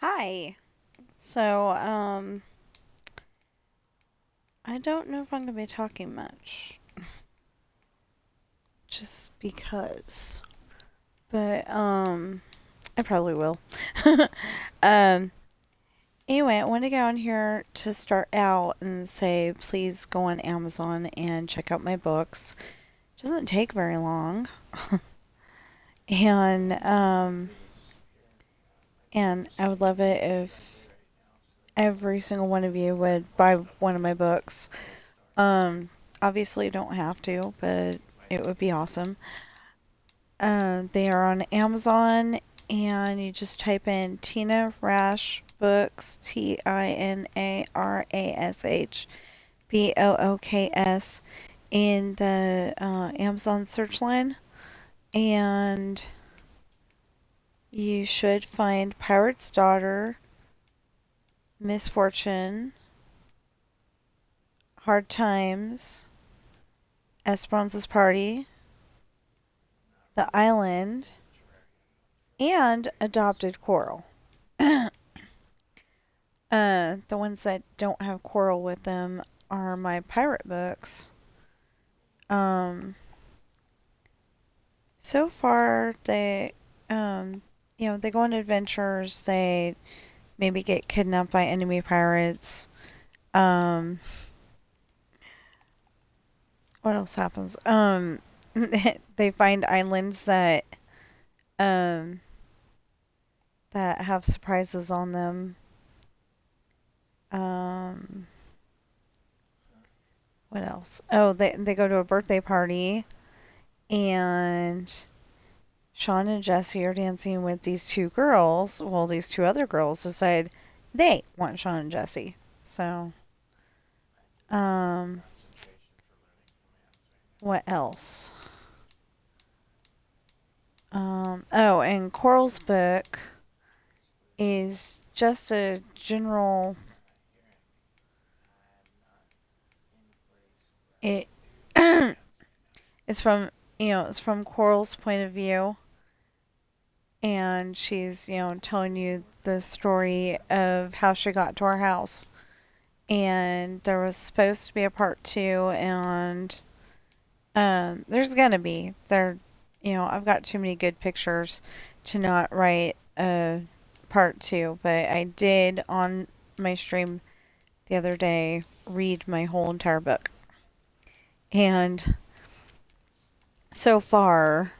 Hi. So, I don't know if I'm gonna be talking much, just because. But, I probably will. um, anyway, I want to go on here to start out and say, please go on Amazon and check out my books. It doesn't take very long. And, and I would love it if every single one of you would buy one of my books. Um, Obviously, you don't have to, but it would be awesome. They are on Amazon, and you just type in Tina Rash Books, TINARASHBOOKS, in the Amazon search line, and you should find Pirate's Daughter, Misfortune, Hard Times, Esperanza's Party, The Island, and Adopted Coral. The ones that don't have coral with them are my pirate books. Um, so far they go on adventures. They maybe get kidnapped by enemy pirates. Um, what else happens? They find islands um, that have surprises on them. Um, what else? Oh, they go to a birthday party and Sean and Jesse are dancing with these two girls. Well, these two other girls decide they want Sean and Jesse. So, um, what else? Oh, and Coral's book is just a general. It it's from it's from Coral's point of view, and she's telling you the story of how she got to our house. And there was supposed to be a part two, and there's gonna be I've got too many good pictures to not write a part two, but I did on my stream the other day read my whole entire book, and so far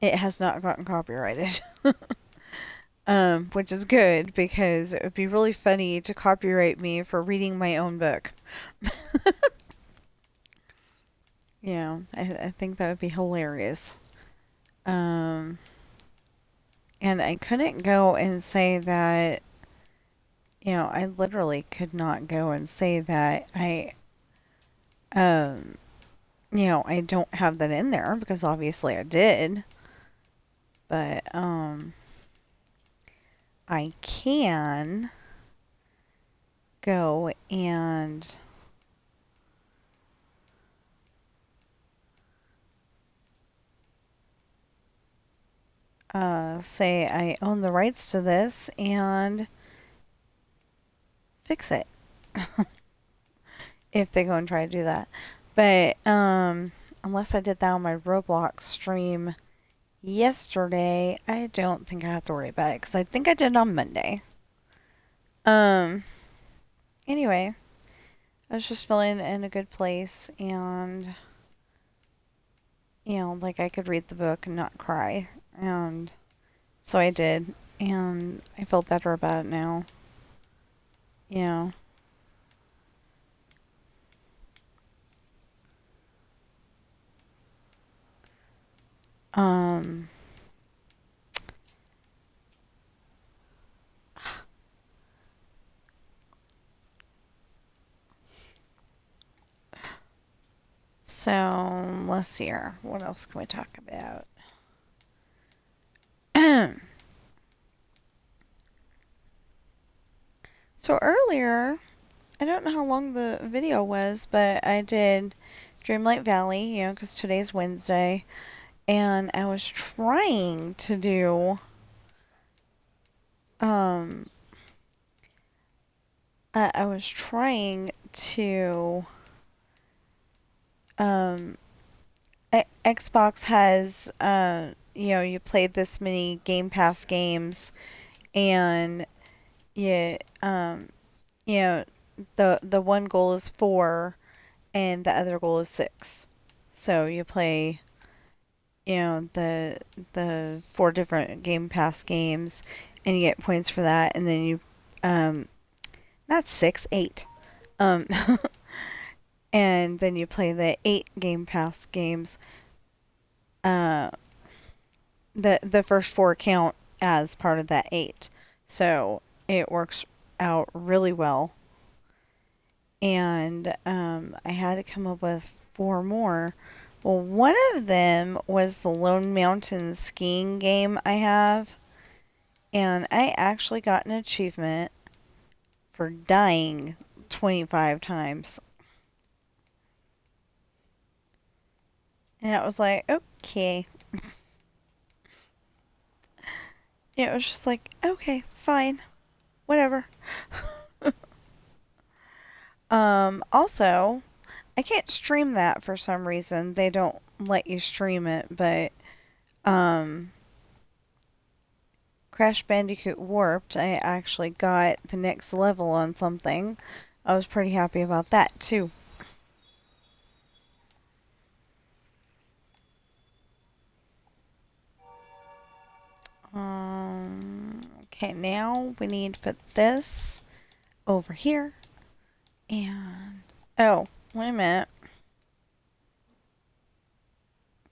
it has not gotten copyrighted. Which is good because it would be really funny to copyright me for reading my own book. I think that would be hilarious. Um, and I couldn't go and say that, I literally could not go and say that um, I don't have that in there because obviously I did. But, I can go and say I own the rights to this and fix it if they go and try to do that. But unless I did that on my Roblox stream yesterday, I don't think I have to worry about it because I think I did on Monday. Um, anyway, I was just feeling in a good place and like I could read the book and not cry. And so I did, and I feel better about it now. You know. Um, so let's see here. What else can we talk about? So earlier, I don't know how long the video was, but I did Dreamlight Valley, because today's Wednesday, and I was trying to do Um, I was trying to. Um, Xbox has, you play this many Game Pass games, and you, you know, the one goal is 4, and the other goal is 6. So you play, the 4 different Game Pass games, and you get points for that, and then you, um, not 6, 8. Um, and then you play the 8 Game Pass games. Uh, the first 4 count as part of that 8. So it works out really well. And I had to come up with 4 more. Well, one of them was the Lone Mountain skiing game I have. And I actually got an achievement for dying 25 times. And it was like, okay. It was just like, okay, fine. Whatever. Also, I can't stream that for some reason. They don't let you stream it, but um, Crash Bandicoot Warped, I actually got the next level on something. I was pretty happy about that too. Okay, now we need to put this over here. And, oh, wait a minute.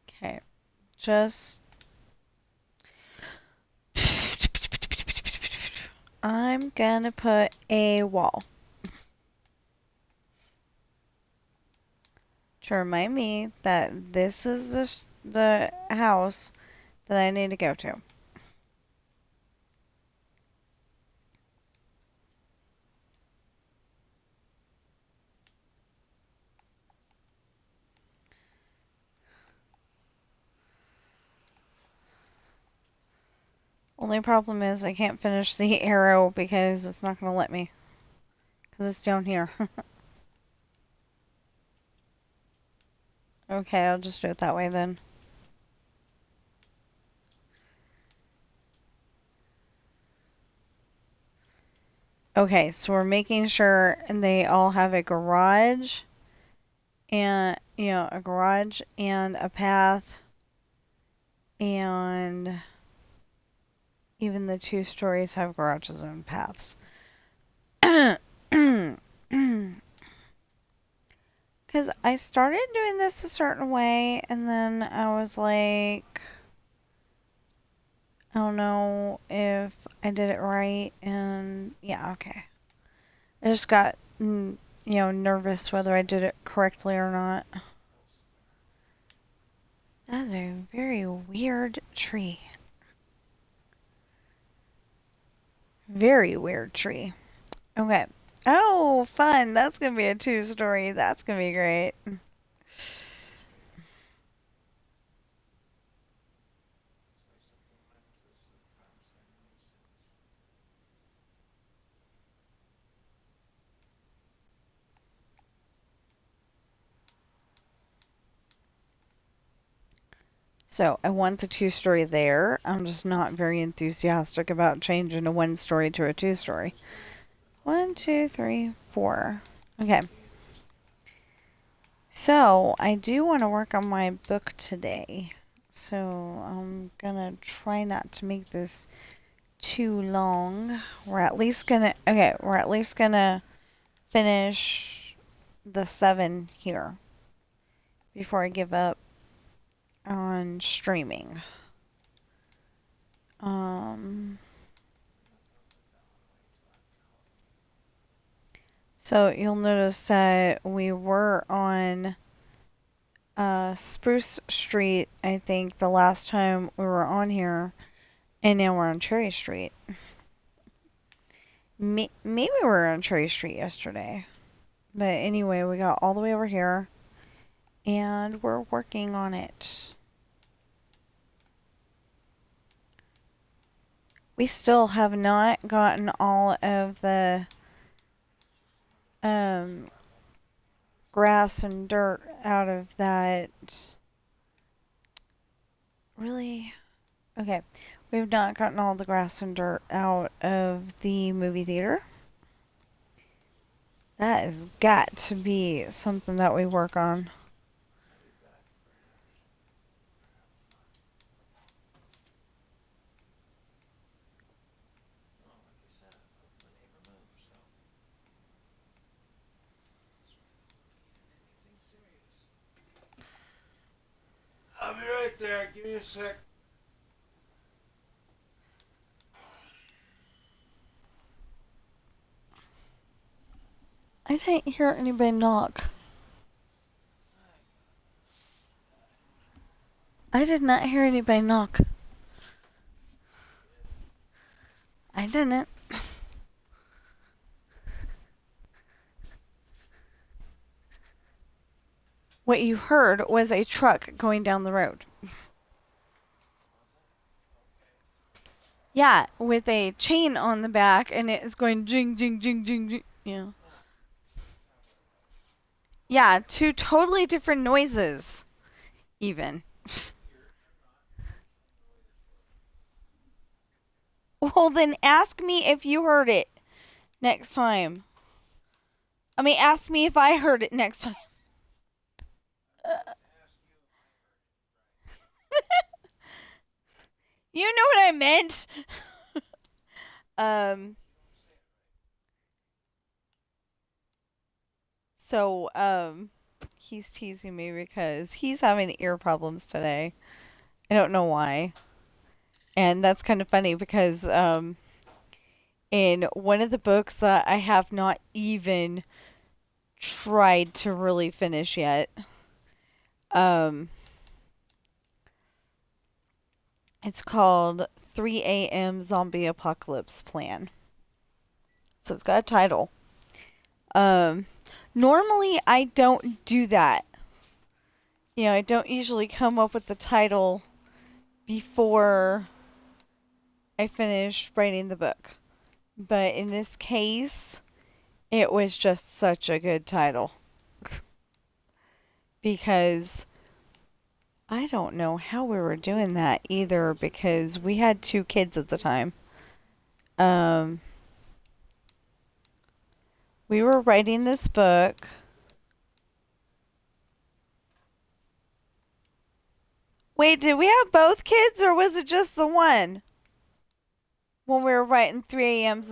Okay, just, I'm gonna put a wall to remind me that this is the house that I need to go to. Only problem is I can't finish the arrow because it's not going to let me. Because it's down here. Okay, I'll just do it that way then. Okay, so we're making sure and they all have a garage and, a garage and a path, and even the 2 stories have garages and paths. Because I started doing this a certain way, and then I was like, I don't know if I did it right, and yeah, okay. I just got, nervous whether I did it correctly or not. That is a very weird tree. Very weird tree. Okay. Oh, fun. That's going to be a 2-story. That's going to be great. So I want the 2-story there. I'm just not very enthusiastic about changing a 1-story to a 2-story. 1, 2, 3, 4. Okay. So I do want to work on my book today. So I'm gonna try not to make this too long. We're at least gonna finish the 7 here before I give up on streaming. So you'll notice that we were on Spruce Street, I think, the last time we were on here, and now we're on Cherry Street. Maybe we were on Cherry Street yesterday. But anyway, we got all the way over here, and we're working on it. We still have not gotten all of the um, grass and dirt out of that. Really? Okay. We've not gotten all the grass and dirt out of the movie theater. That has got to be something that we work on. I'll be right there. Give me a sec. I didn't hear anybody knock. I did not hear anybody knock. I didn't. What you heard was a truck going down the road. Yeah, with a chain on the back, and it is going jing, jing, jing, jing, jing. Yeah. Yeah, two totally different noises, even. Well, then ask me if you heard it next time. I mean, ask me if I heard it next time. You know what I meant. um. So, he's teasing me because he's having ear problems today. I don't know why. And that's kind of funny because, in one of the books that I have not even tried to really finish yet, um, it's called 3 a.m. Zombie Apocalypse Plan. So it's got a title. Um, Normally I don't do that. You know, I don't usually come up with the title before I finish writing the book. But in this case, it was just such a good title. Because I don't know how we were doing that either because we had 2 kids at the time. Um, we were writing this book. Wait, did we have both kids or was it just the one? When we were writing 3 a.m.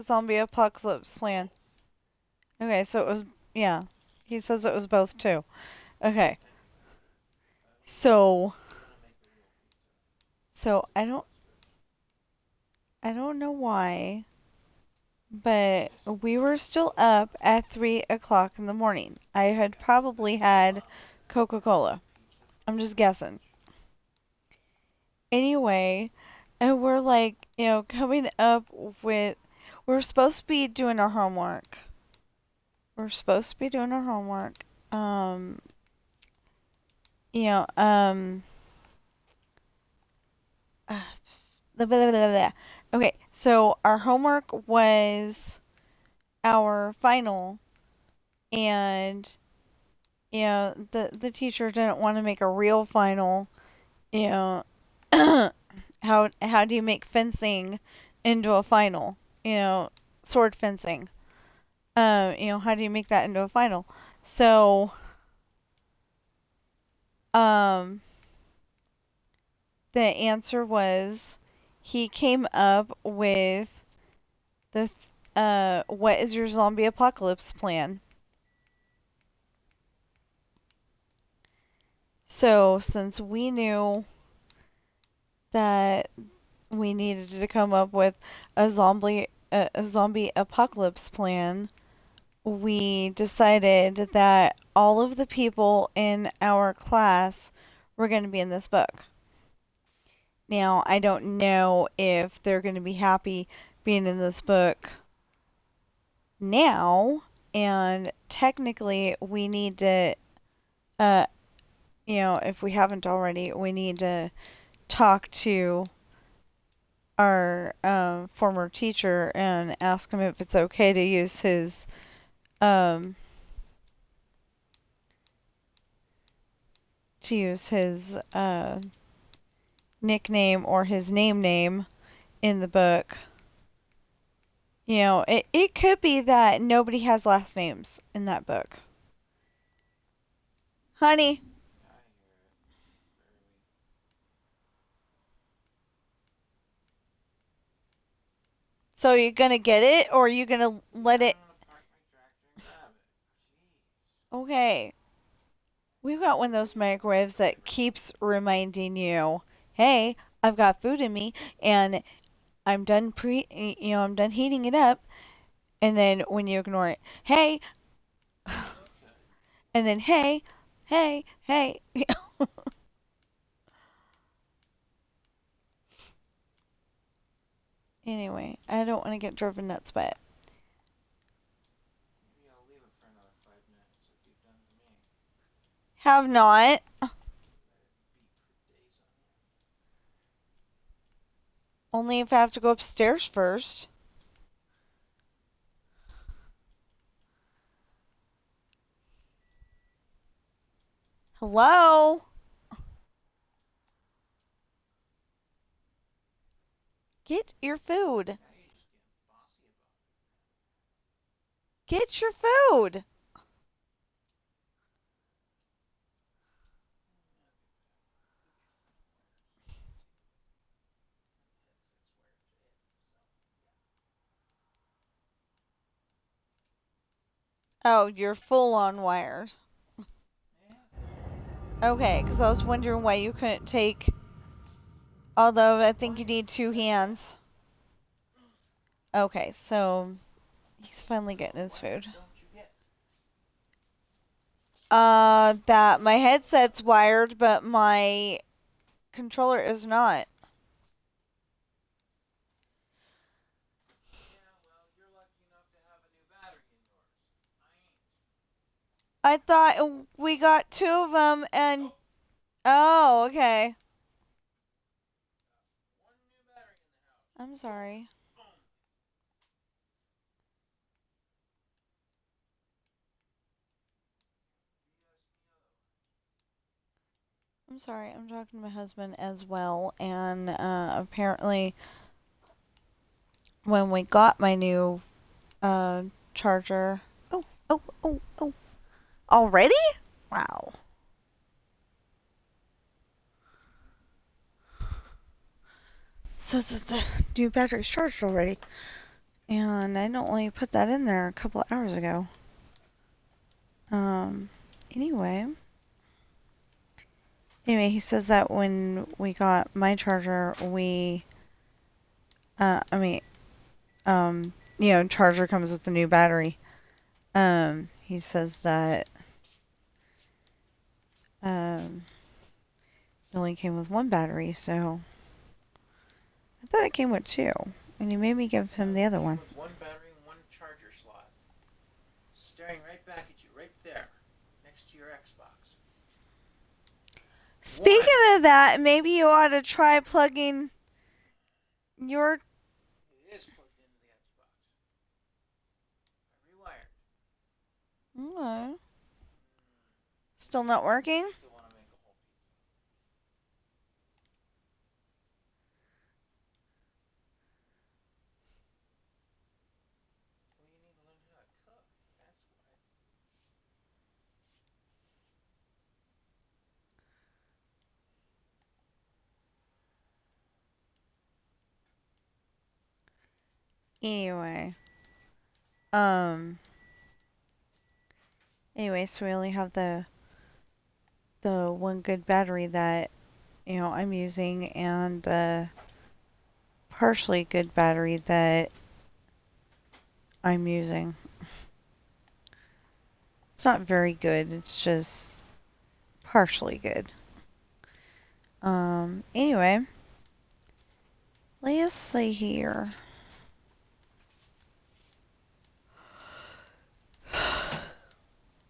Zombie Apocalypse Plan. Okay, so it was, yeah. He says it was both too. Okay. So I don't know why, but we were still up at 3 o'clock in the morning. I had probably had Coca-Cola. I'm just guessing. Anyway, and we're like, coming up with, we're supposed to be doing our homework. We're supposed to be doing our homework. You know, blah, blah, blah, blah. Okay, so our homework was our final, and the teacher didn't want to make a real final. You know, how do you make fencing into a final? Sword fencing. How do you make that into a final? So, um, the answer was he came up with what is your zombie apocalypse plan? So, since we knew that we needed to come up with a zombie apocalypse plan, we decided that all of the people in our class were going to be in this book. Now, I don't know if they're going to be happy being in this book now, and technically we need to uh if we haven't already, we need to talk to our former teacher and ask him if it's okay um, to use his nickname or his name in the book. It could be that nobody has last names in that book. Honey, Yeah, I hear it. Barely. so you're gonna get it or are you gonna let it? I'm gonna park my tractor and grab it. Jeez. Okay. We've got one of those microwaves that keeps reminding you, hey, I've got food in me and I'm done heating it up. And then when you ignore it, hey, Okay. and then hey, hey, hey. Anyway, I don't want to get driven nuts by it. Maybe I'll leave it for another 5 minutes like you've done to me. Have not. Let it beep for days on end. Only if I have to go upstairs first. Hello? Get your food. Now you're just getting bossy about it. Get your food. Oh, you're full on wired. Okay, because I was wondering why you couldn't take. Although I think you need two hands. Okay, so he's finally getting his food. That my headset's wired, but my controller is not. Yeah, well, you're lucky enough to have a new battery in yours. I ain't. I thought we got two of them, and oh, okay. One new battery in the house. I'm sorry. Boom. BS me otherwise. I'm sorry. I'm talking to my husband as well, and apparently, when we got my new uh charger. Oh, oh, oh, oh! Already? Wow. So the new battery's charged already. And I don't only put that in there a couple of hours ago. Um, anyway. Anyway, he says that when we got my charger, uh, I mean, charger comes with the new battery. He says that, um, it only came with one battery, so I thought it came with two. And he made me give him the other one. With one battery and one charger slot. Staring right back at you, right there. Next to your Xbox. Speaking of that, maybe you ought to try plugging your. It is plugged into the Xbox. I rewired. Okay. Still not working? Still want to make a whole pizza. Well, you need to learn how to cook. That's what. Anyway. Um. Anyway, so we only have the one good battery that I'm using, and the partially good battery that I'm using. It's not very good. It's just partially good. Anyway, let's see here.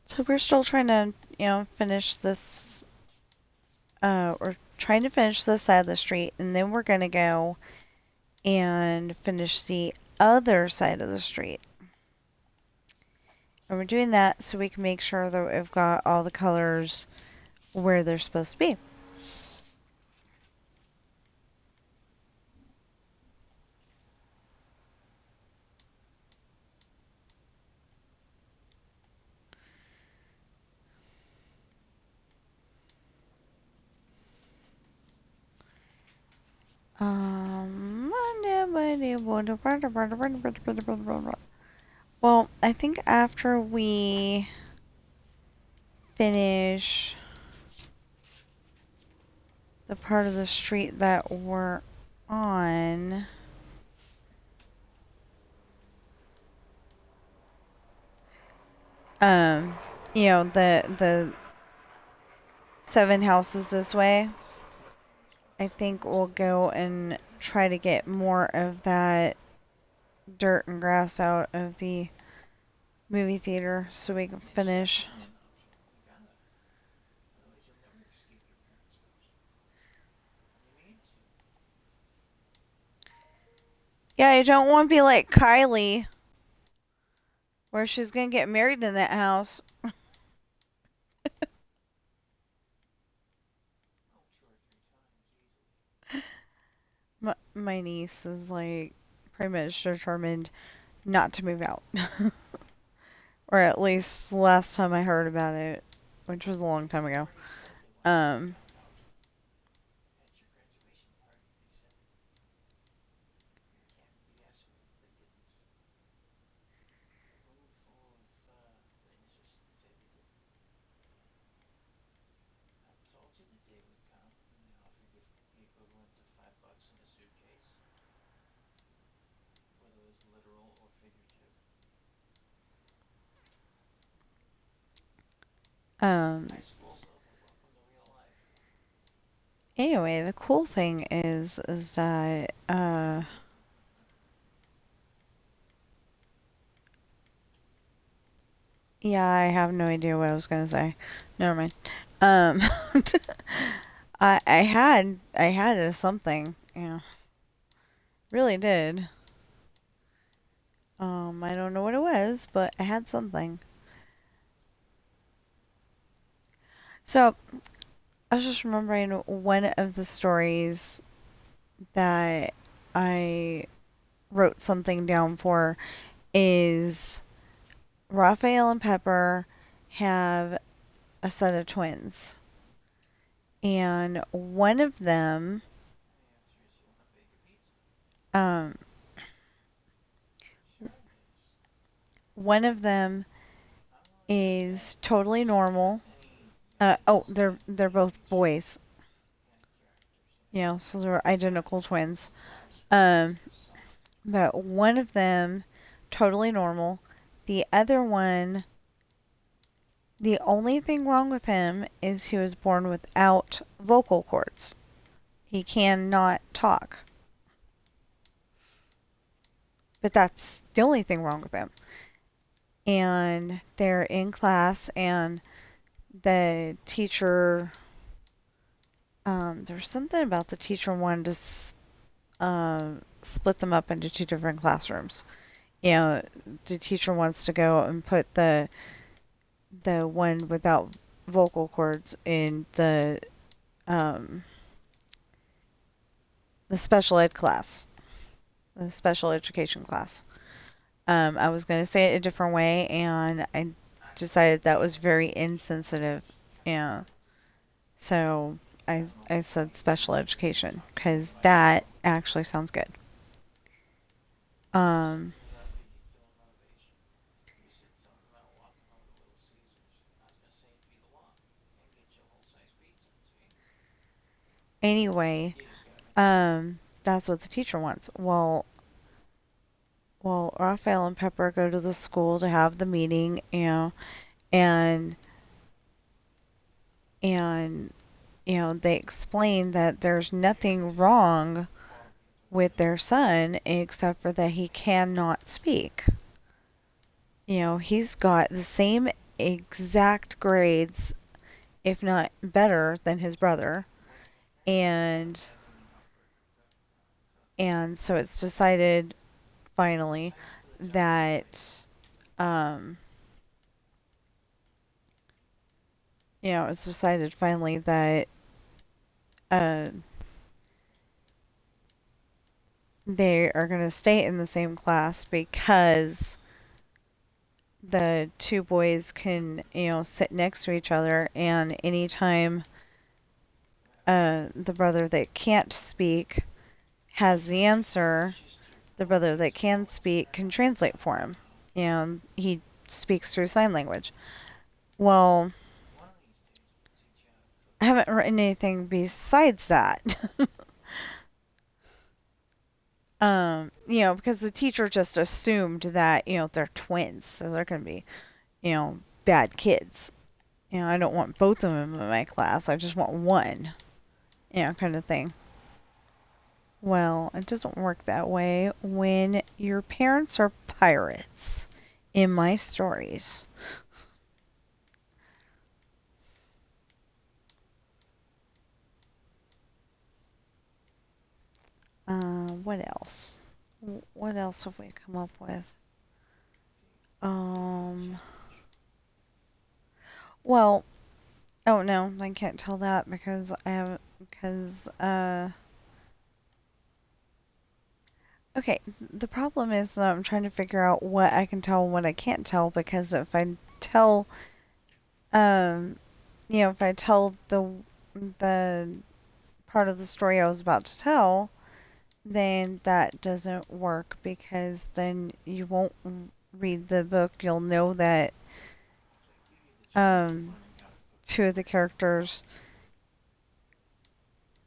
So we're still trying to, finish this. We're trying to finish this side of the street, and then we're gonna go and finish the other side of the street. And we're doing that so we can make sure that we've got all the colors where they're supposed to be. Um, well, I think after we finish the part of the street that we're on, um, the 7 houses this way, I think we'll go and try to get more of that dirt and grass out of the movie theater so we can finish. Yeah, I don't want to be like Kylie, where she's gonna get married in that house. My niece is like pretty much determined not to move out. Or at least last time I heard about it, which was a long time ago. Um, um, anyway, the cool thing is that, yeah, I have no idea what I was gonna say. Never mind. Um, I had something. Yeah, really did. I don't know what it was, but I had something. So I was just remembering one of the stories that I wrote something down for is Raphael and Pepper have a set of twins, and um, one of them is totally normal. Oh, they're both boys. So they're identical twins. Um, but one of them totally normal. The other one, the only thing wrong with him is he was born without vocal cords. He cannot talk. But that's the only thing wrong with him. And they're in class, and the teacher, there's something about the teacher wanted to split them up into 2 different classrooms. The teacher wants to go and put the one without vocal cords in um, the special ed class, the special education class. I was going to say it a different way, and I decided that was very insensitive. Yeah. So I said special education because that actually sounds good. Um, anyway, that's what the teacher wants. Well, Raphael and Pepper go to the school to have the meeting, and and they explain that there's nothing wrong with their son except for that he cannot speak. He's got the same exact grades, if not better than his brother, and And so it's decided finally that um, it's decided finally that uh, they are going to stay in the same class because the two boys can, sit next to each other, and anytime the brother that can't speak has the answer, the brother that can speak can translate for him. And he speaks through sign language. Well, I haven't written anything besides that. Because the teacher just assumed that, they're twins, so they're going to be, bad kids. I don't want both of them in my class. I just want one, kind of thing. Well, it doesn't work that way when your parents are pirates in my stories. What else? What else have we come up with? Um, well, oh no, I can't tell that because I have because okay, the problem is that I'm trying to figure out what I can tell and what I can't tell, because if I tell um if I tell the part of the story I was about to tell, then that doesn't work, because then you won't read the book. You'll know that um two of the characters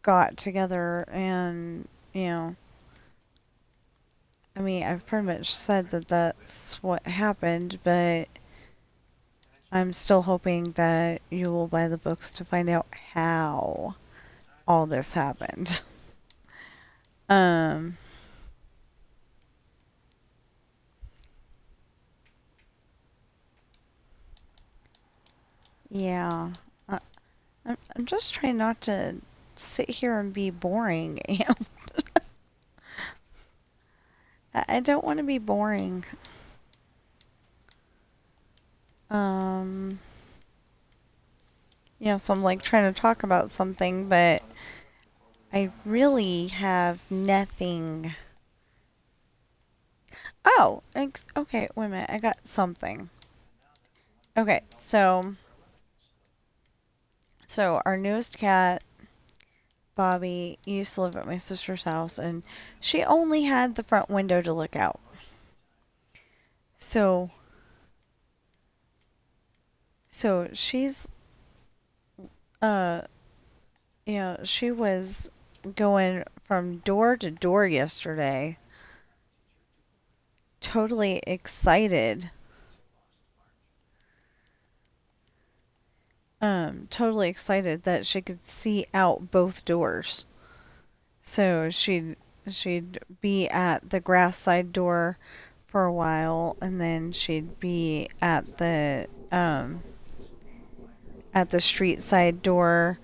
got together, and I mean, I've pretty much said that that's what happened, but I'm still hoping that you will buy the books to find out how all this happened. um, yeah. I'm just trying not to sit here and be boring. I don't want to be boring. Um, so I'm like trying to talk about something, but I really have nothing. Oh, okay, wait a minute. I got something. Okay, so our newest cat, Bobby, used to live at my sister's house, and she only had the front window to look out. So, so she's, uh, she was going from door to door yesterday, totally excited. Totally excited that she could see out both doors. So she'd be at the grass side door for a while, and then she'd be at the street side door,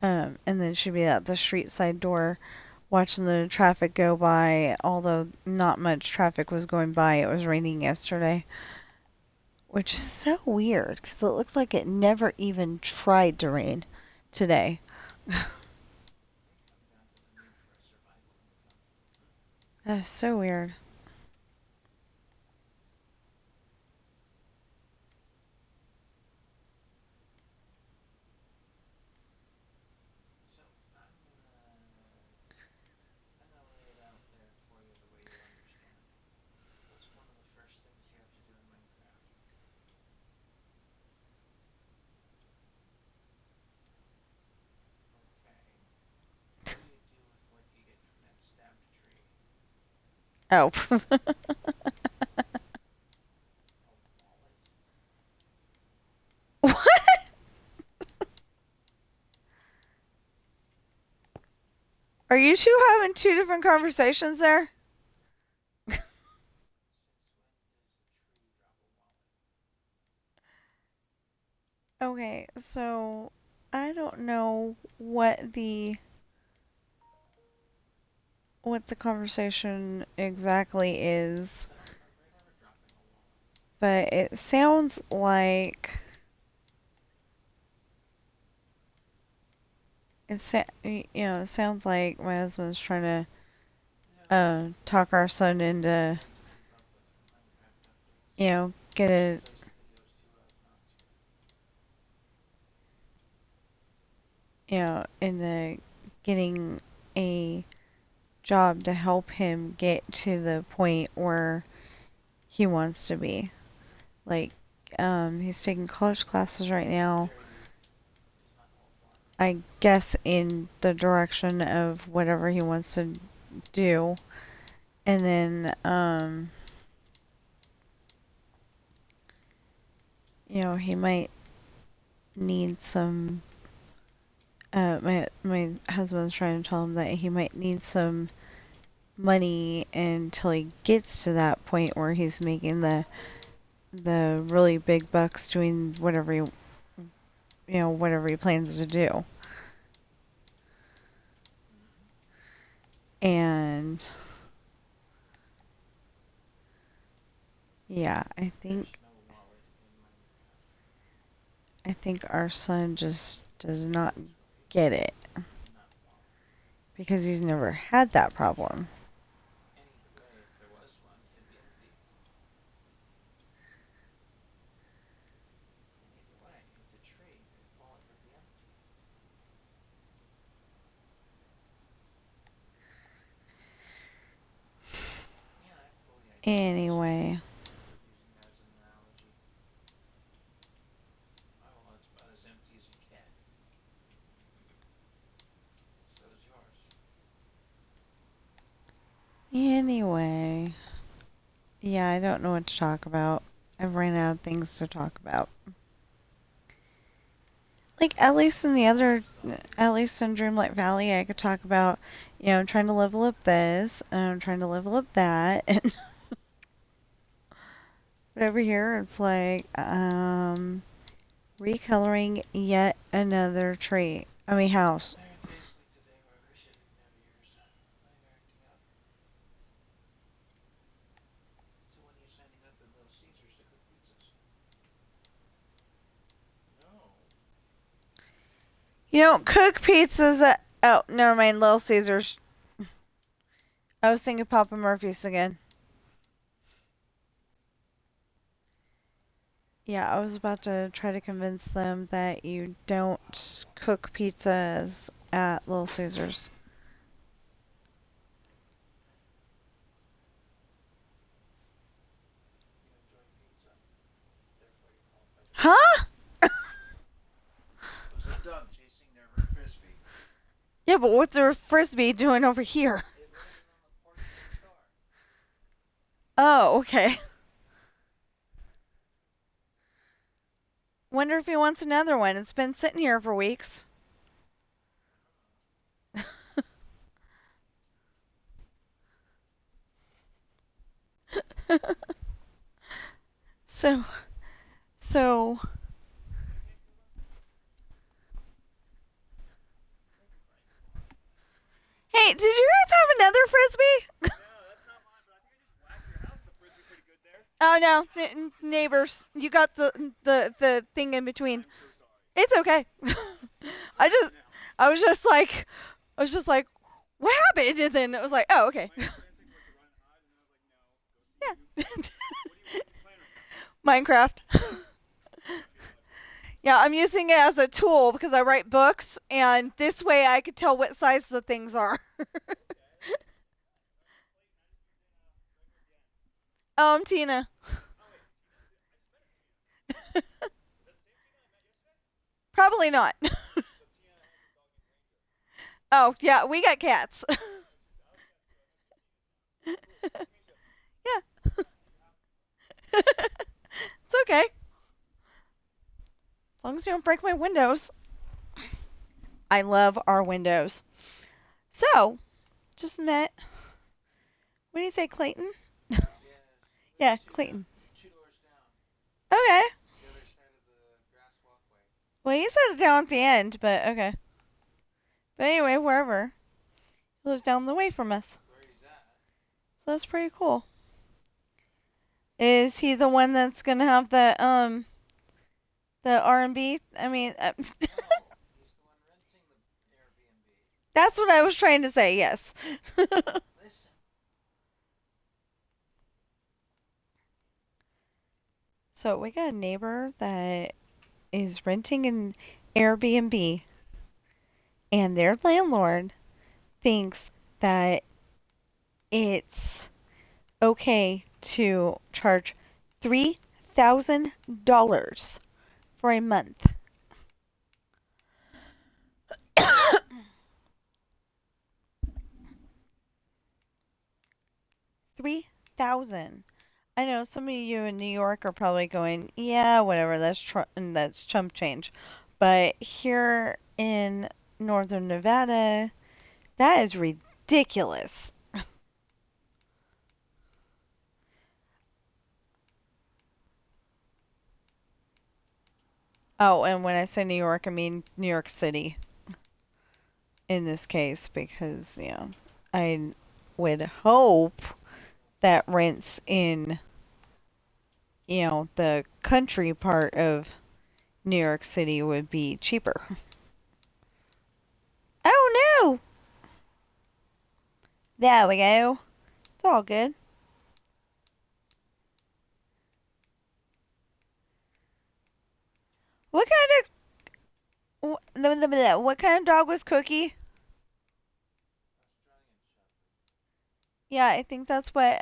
and then she'd be at the street side door watching the traffic go by, although not much traffic was going by. It was raining yesterday, which is so weird because it looks like it never even tried to rain today. That's so weird. Oh. Are you two having two different conversations there? Okay, so I don't know what the conversation exactly is, but it sounds like it sounds like my husband's trying to talk our son into get a into getting a job to help him get to the point where he wants to be. Like, he's taking college classes right now. I guess in the direction of whatever he wants to do. And then, he might need some. My husband's trying to tell him that he might need some money until he gets to that point where he's making the really big bucks doing whatever he plans to do. And yeah, I think our son just does not get it because he's never had that problem. Anyway, anyway, yeah, I don't know what to talk about. I've ran out of things to talk about. Like at least in Dreamlight Valley, I could talk about, I'm trying to level up this, and I'm trying to level up that, and but over here, it's like, recoloring yet another tree. I mean, house. You don't cook pizzas at. Oh, never mind. Little Caesars. I was thinking Papa Murphy's again. Yeah, I was about to try to convince them that you don't cook pizzas at Little Caesars. Huh? Yeah, but what's their frisbee doing over here? Oh, okay. Wonder if he wants another one. It's been sitting here for weeks. So, so. Hey, did you guys have another frisbee? Oh no, neighbors, you got the thing in between. It's okay. I just, I was just like, what happened? And then it was like, oh, okay. Yeah. Minecraft. Yeah, I'm using it as a tool because I write books, and this way I could tell what size the things are. Tina. Probably not. Oh, yeah, we got cats. Yeah, it's okay. As long as you don't break my windows. I love our windows. So, just met. What do you say, Clayton? Yeah, Clayton. Okay. Well, he said it down at the end, but okay. But anyway, wherever. He lives down the way from us. Where he's at. So that's pretty cool. Is he the one that's gonna have the R&B? I mean, No, he's the one renting the Airbnb. that's what I was trying to say. Yes. Listen. So we got a neighbor that is renting an Airbnb, and their landlord thinks that it's okay to charge $3,000 for a month. 3,000. I know some of you in New York are probably going, yeah, whatever, that's chump change. But here in northern Nevada, that is ridiculous. Oh, and when I say New York, I mean New York City in this case, because, I would hope that rents in, the country part of New York City would be cheaper. Oh no! There we go. It's all good. What what kind of dog was Cookie? Australian Shepherd. Yeah, I think that's what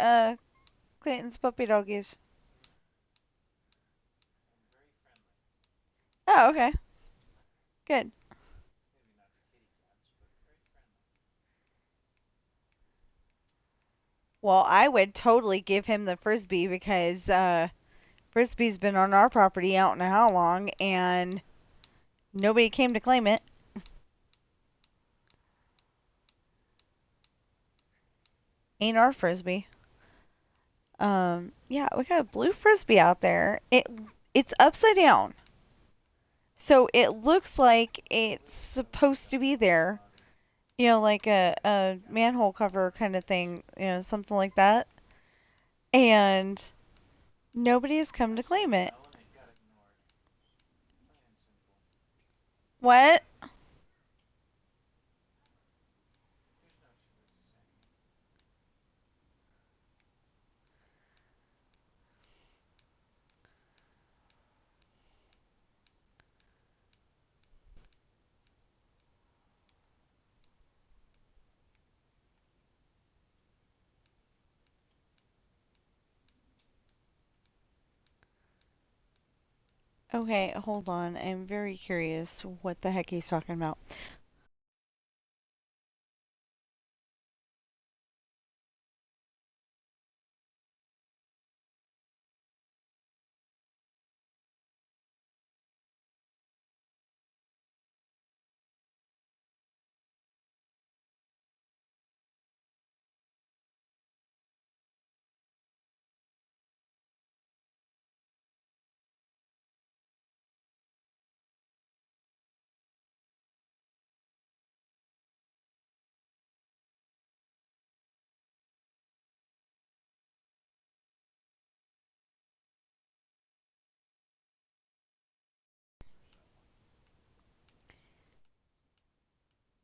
Clayton's puppy dog is. And very friendly. Oh, okay. Good. Maybe not the kitty cats, but very friendly. Well, I would totally give him the frisbee because frisbee's been on our property I don't know how long and nobody came to claim it. Ain't our frisbee. Yeah, we got a blue frisbee out there. It's upside down. So it looks like it's supposed to be there. Like a manhole cover kind of thing, something like that. And nobody has come to claim it. No, and it got ignored. Plain and simple. What? There's no two ways of saying it. Okay, hold on. I'm very curious what the heck he's talking about.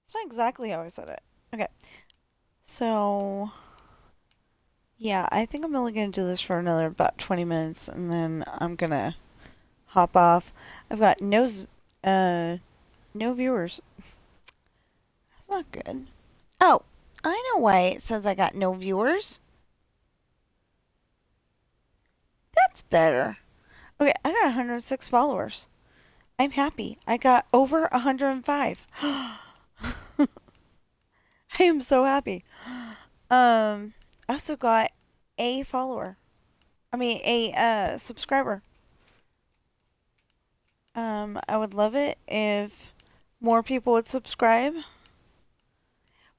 It's not exactly how I said it. Okay, so yeah, I think I'm only gonna do this for another about 20 minutes, and then I'm gonna hop off. I've got no viewers. That's not good. Oh, I know why it says I got no viewers. That's better. Okay, I got 106 followers. I'm happy. I got over 105. I am so happy. I also got a follower. I mean, a subscriber. I would love it if more people would subscribe.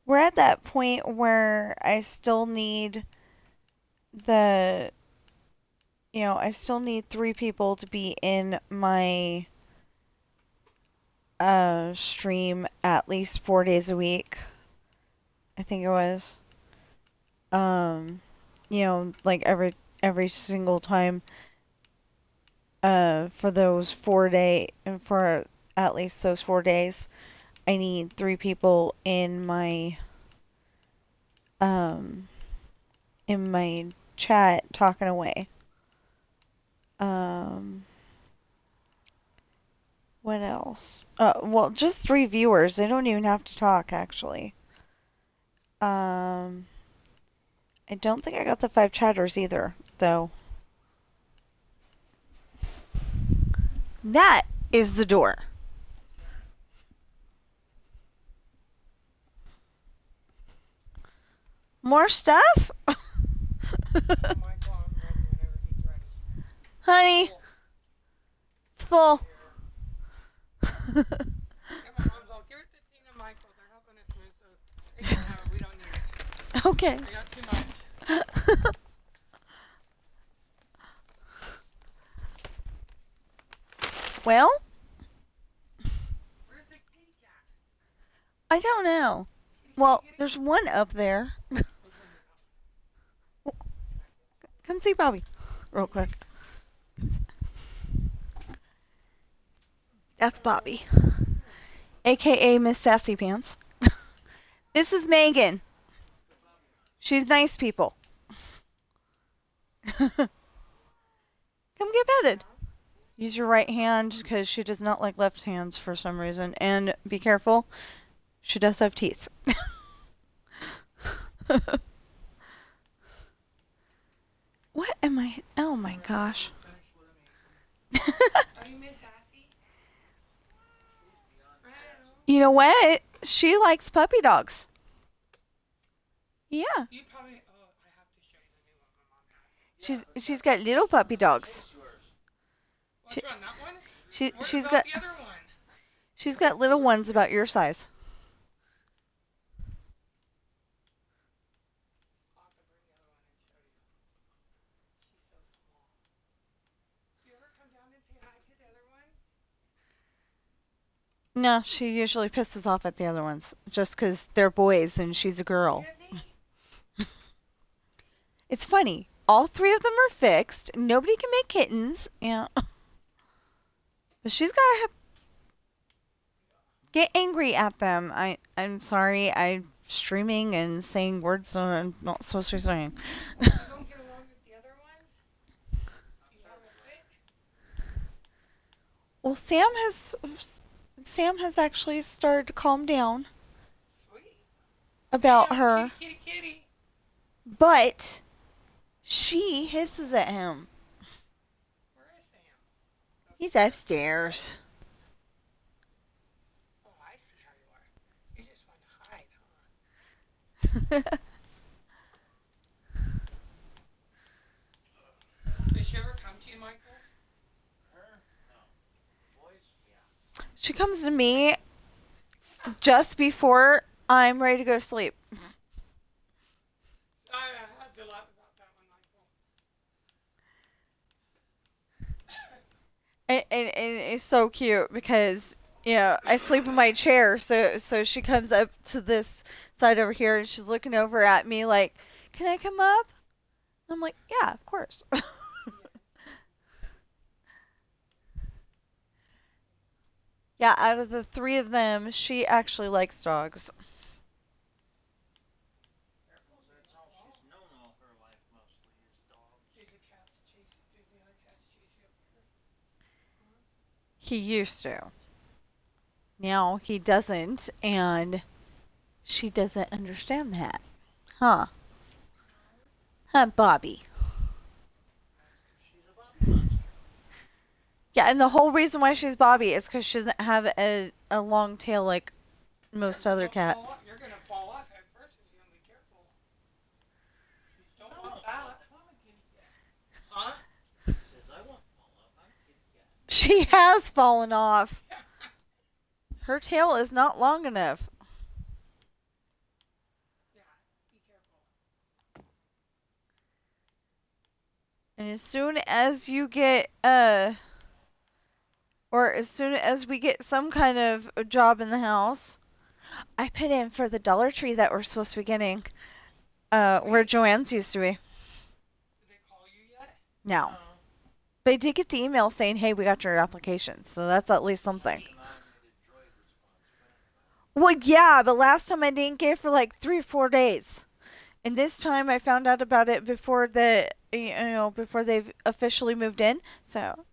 We're at that point where the, I still need 3 people to be in my stream at least 4 days a week. I think it was. Like every single time. For those 4 day and for at least those 4 days, I need 3 people um in my chat talking away. Um, what else? Well, just 3 viewers. They don't even have to talk actually. Um, I don't think I got the 5 chatters either, though. That is the door. More stuff? Michael, I'm ready whenever he's ready. Honey, it's full. Yeah, my mom's all, give it to Tina and Michael. They're helping us move, so they can have it. We don't need it. Okay. They got too much. Well, Where's the kitty cat? I don't know. Well, there's one up there. Come see Bobby, real quick. That's Bobby, aka Miss Sassy Pants. This is Megan. She's nice people. Come get petted. Use your right hand because she does not like left hands for some reason. And be careful, she does have teeth. What am I? Oh my gosh. Are you Miss Sassy? You know what? She likes puppy dogs. Yeah. You probably, oh, I have to show you the new one my mom has. She's got little puppy dogs. What's wrong, that one? She's What got about the other one? she's got little ones about your size. I'll have to bring the other one and show you. She's so small. You ever come down and say hi to the other ones? No, she usually pisses off at the other ones just because they're boys and she's a girl. Really? It's funny. All 3 of them are fixed. Nobody can make kittens. Yeah. But she's gotta get angry at them. I'm sorry. I'm streaming and saying words that I'm not supposed to be saying. You don't get along with the other ones? You have a fit? Well, Sam has actually started to calm down Sweet. about Yeah, her, kitty, kitty, kitty. but she hisses at him. Where is Sam? He's upstairs. Oh, I see how you are. You just want to hide, huh? Does she ever come to you, Michael? She comes to me just before I'm ready to go to sleep. I had to laugh about that one, Michael. And it's so cute because, I sleep in my chair, so she comes up to this side over here and she's looking over at me like, can I come up? I'm like, yeah, of course. Yeah, out of the 3 of them, she actually likes dogs. He used to. Now he doesn't, and she doesn't understand that. Huh? Huh, Bobby? Yeah, and the whole reason why she's Bobby is because she doesn't have a long tail like most other cats. You're going to fall off at first if you don't be careful. Don't want that. Huh? She has fallen off. Her tail is not long enough. Yeah, be careful. And as soon as you get Or as soon as we get some kind of a job in the house, I put in for the Dollar Tree that we're supposed to be getting, where Sweet. Joanne's used to be. Did they call you yet? Now, No. they did get the email saying, "Hey, we got your application," so that's at least something. Sent an automated droid response back. Well, yeah, but last time I didn't get it for like 3 or 4 days. And this time I found out about it before before they've officially moved in. So,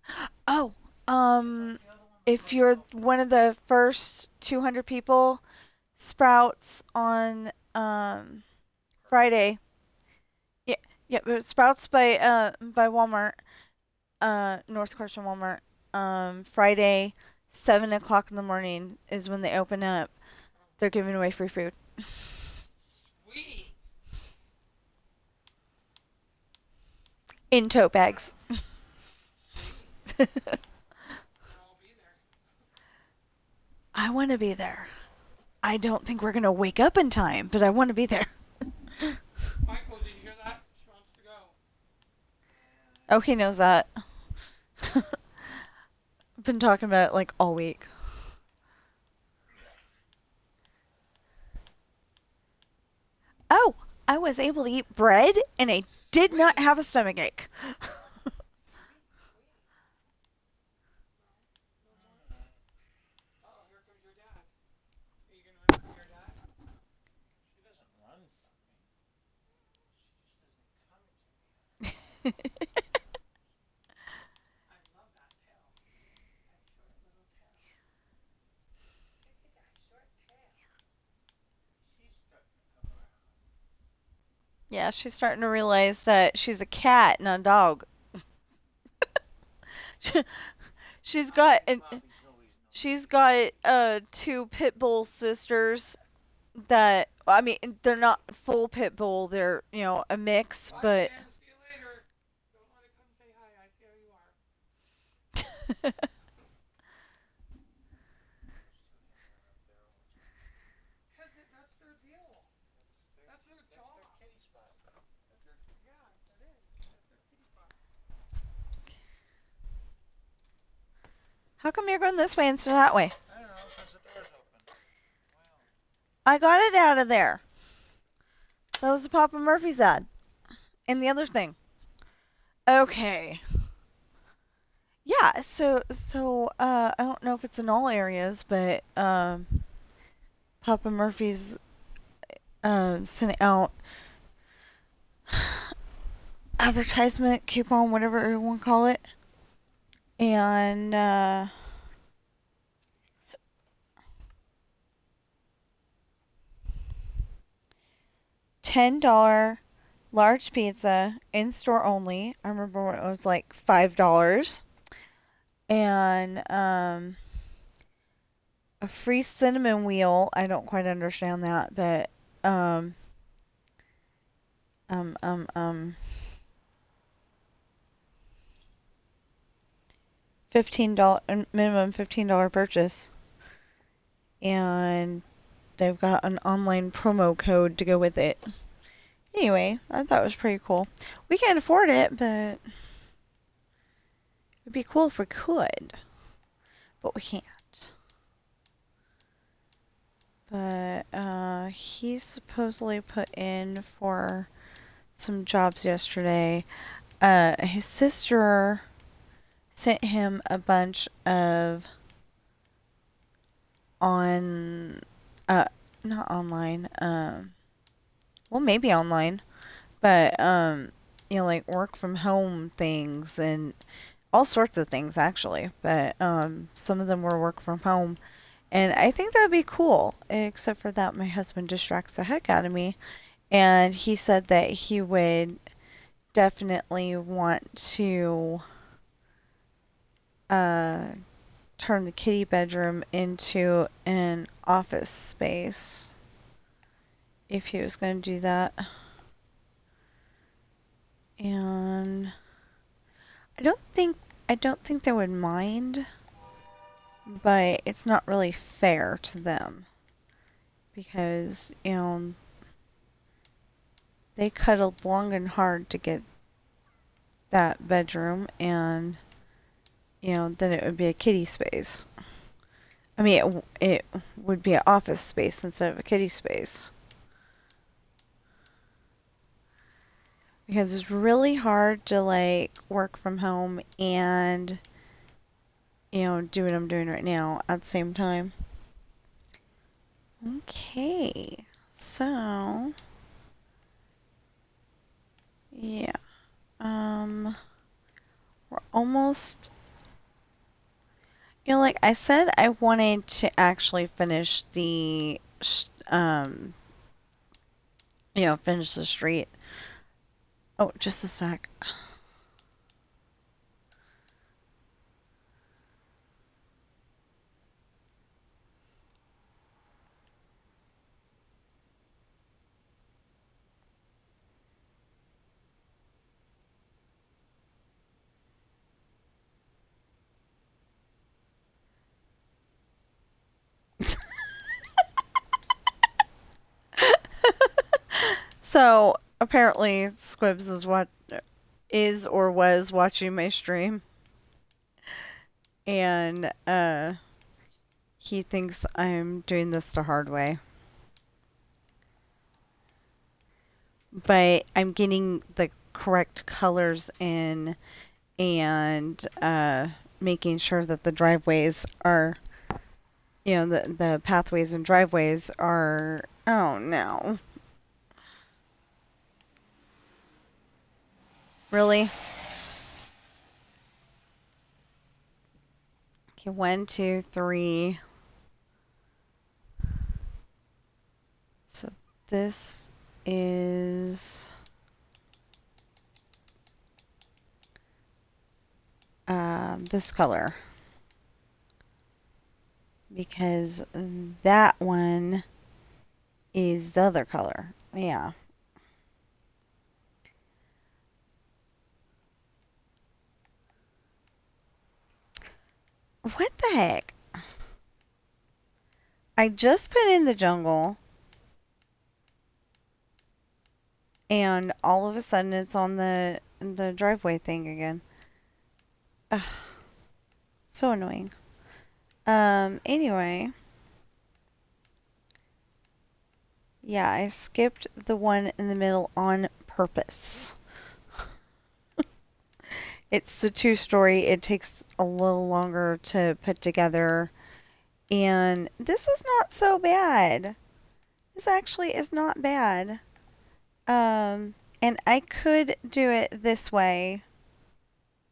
oh, um, if you're one of the first 200 people, Sprouts on Friday. Yeah, yeah, but Sprouts by Walmart, North Carson Walmart. Friday, 7 o'clock in the morning is when they open up. They're giving away free food Sweet. in tote bags. Sweet. I'll be there. I want to be there. I don't think we're gonna wake up in time, but I want to be there. Michael, did you hear that? She wants to go. Oh, he knows that. Been talking about it like all week. Oh, I was able to eat bread and I did not have a stomach ache. Sweet, sweet. Oh, here comes your dad. Are you gonna run from your dad? She doesn't run from me. She just doesn't come to me. I love that tail. That short little tail. Look at that short tail. She's starting to come around. Yeah, she's starting to realize that she's a cat, not a dog. she's got an, Bobby's always known. she's got two pit bull sisters that, I mean, they're not full pit bull, they're, a mix, Bye, but Sam. See you later. Don't let it come say hi. I see how you are. Because that's their deal. That's their job. That's their kitty spot. That's their, yeah, that is. That's their kitty spot. how come you're going this way instead of that way? I don't know, because the door's open. Wow. I got it out of there. That was the Papa Murphy's ad. And the other thing. Okay. Yeah, so I don't know if it's in all areas, but Papa Murphy's sent out advertisement coupon, whatever you want to call it, and $10 large pizza in store only. I remember when it was like $5, and a free cinnamon wheel. I don't quite understand that, but um um um $15 minimum $15 purchase, and they've got an online promo code to go with it. Anyway, I thought it was pretty cool. We can't afford it, but it'd be cool if we could, but we can't. But he supposedly put in for some jobs yesterday. His sister sent him a bunch of on not online, well, maybe online, but like work from home things and all sorts of things actually, but some of them were work from home, and I think that'd be cool, except for that my husband distracts the heck out of me, and he said that he would definitely want to uh turn the kitty bedroom into an office space if he was going to do that. And I don't think they would mind, but it's not really fair to them because, they cuddled long and hard to get that bedroom, and then it would be a kitty space. I mean, it would be an office space instead of a kitty space. Because it's really hard to like work from home and do what I'm doing right now at the same time. Okay, so yeah, we're almost. Like I said, I wanted to actually finish finish the street. Oh, just a sec. So apparently, Squibs is or was watching my stream, and he thinks I'm doing this the hard way. But I'm getting the correct colors in and making sure that the driveways are, the pathways and driveways are. Oh no. Really? Okay, 1, 2, 3. So this is this color. Because that one is the other color. Yeah. What the heck? I just put in the jungle, and all of a sudden it's on the driveway thing again. Ugh, so annoying. Anyway. Yeah, I skipped the one in the middle on purpose. It's the 2-story. It takes a little longer to put together. And this is not so bad. This actually is not bad. And I could do it this way.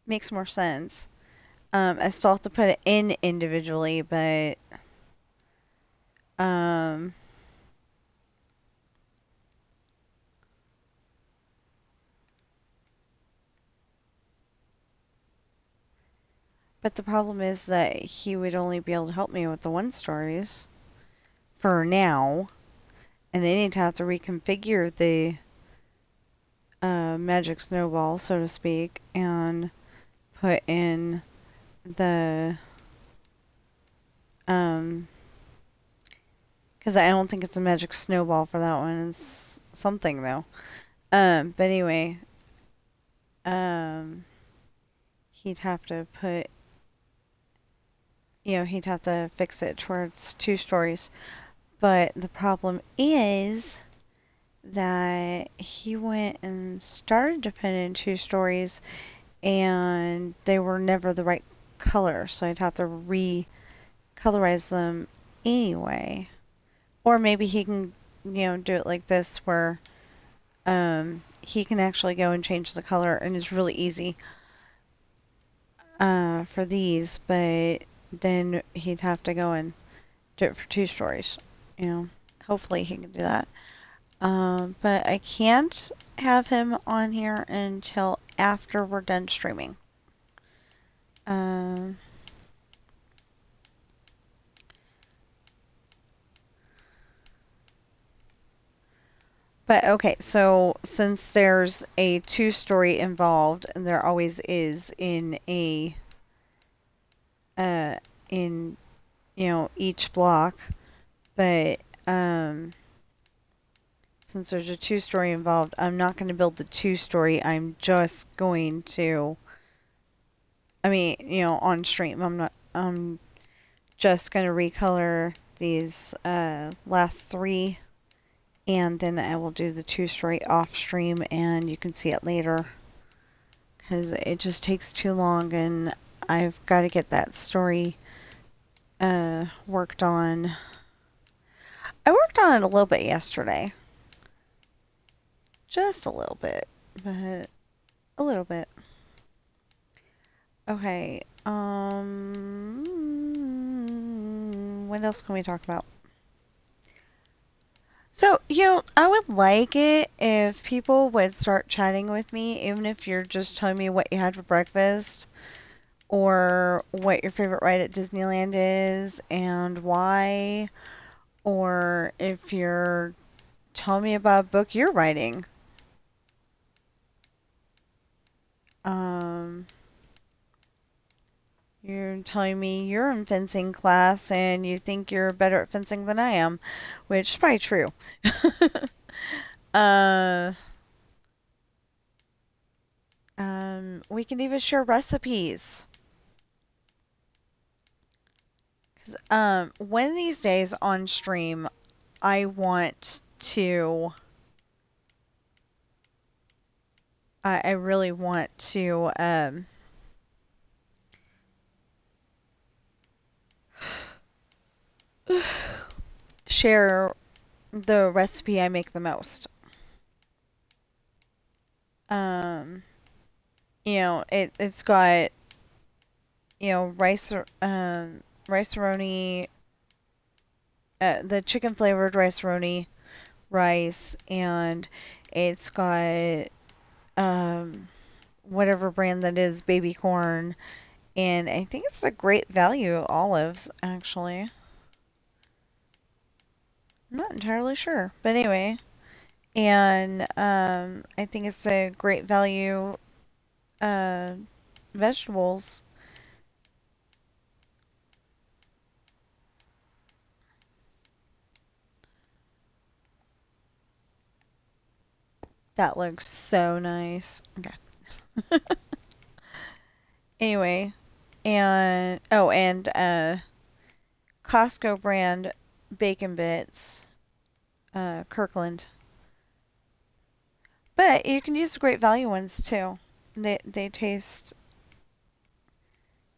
Makes more sense. I still have to put it in individually, but the problem is that he would only be able to help me with the 1-stories for now, and then he'd have to reconfigure the magic snowball, so to speak, and put in the because I don't think it's a magic snowball for that one. It's something though. But anyway, he'd have to put, he'd have to fix it towards 2 stories. But the problem is that he went and started to put in 2 stories, and they were never the right color, so I'd have to recolorize them anyway. Or maybe he can, do it like this where he can actually go and change the color, and it's really easy for these, but then he'd have to go and do it for 2 stories. Hopefully he can do that. But I can't have him on here until after we're done streaming. But okay, so since there's a 2-story involved, and there always is in in each block, but since there's a 2-story involved, I'm not going to build the 2-story. I'm just going to I mean, on stream. I'm just gonna recolor these last three, and then I will do the two straight off stream, and you can see it later. Because it just takes too long, and I've got to get that story worked on. I worked on it a little bit yesterday. Just a little bit, but a little bit. Okay, what else can we talk about? So, I would like it if people would start chatting with me, even if you're just telling me what you had for breakfast or what your favorite ride at Disneyland is and why, or if you're telling me about a book you're writing. Um, you're telling me you're in fencing class and you think you're better at fencing than I am, which is probably true. uh, we can even share recipes. 'Cause, one of these days on stream, I want to. I really want to share the recipe I make the most. Um, it's got rice-a-roni, the chicken flavored rice-a-roni rice, and it's got whatever brand that is, baby corn, and I think it's a great value olives actually. I'm not entirely sure, but anyway, and I think it's a great value uh, vegetables. That looks so nice. Okay. Anyway, and Costco brand bacon bits, Kirkland. But you can use the great value ones too. They taste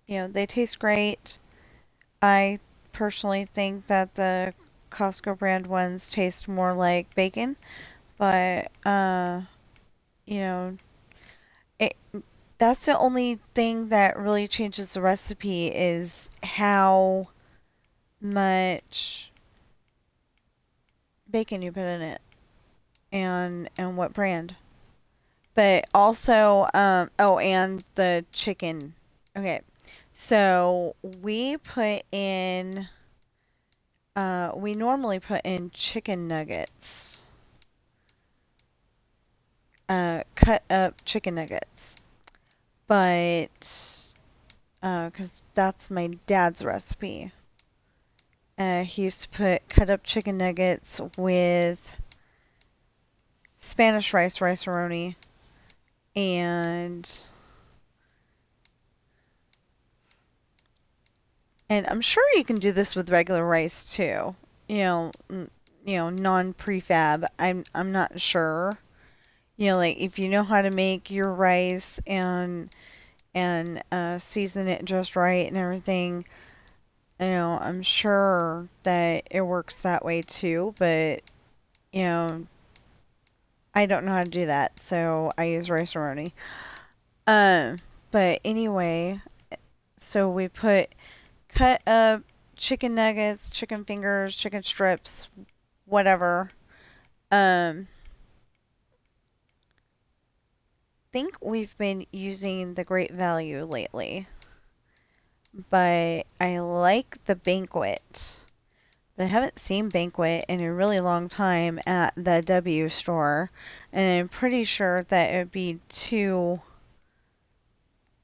they taste great. I personally think that the Costco brand ones taste more like bacon, but you know, it that's the only thing that really changes the recipe is how much bacon you put in it and what brand. But also and the chicken. Okay. So we normally put in chicken nuggets. Cut up chicken nuggets. But cuz that's my dad's recipe. He used to put cut up chicken nuggets with Spanish rice-a-roni, and I'm sure you can do this with regular rice too. Non-prefab. I'm not sure. Like if you know how to make your rice and season it just right and everything. I'm sure that it works that way too, but you know, I don't know how to do that, so I use rice-a-roni. But anyway, so we put cut up chicken nuggets, chicken fingers, chicken strips, whatever. Think we've been using the Great Value lately, but I like the Banquet. But I haven't seen Banquet in a really long time at the W store, and I'm pretty sure that it would be too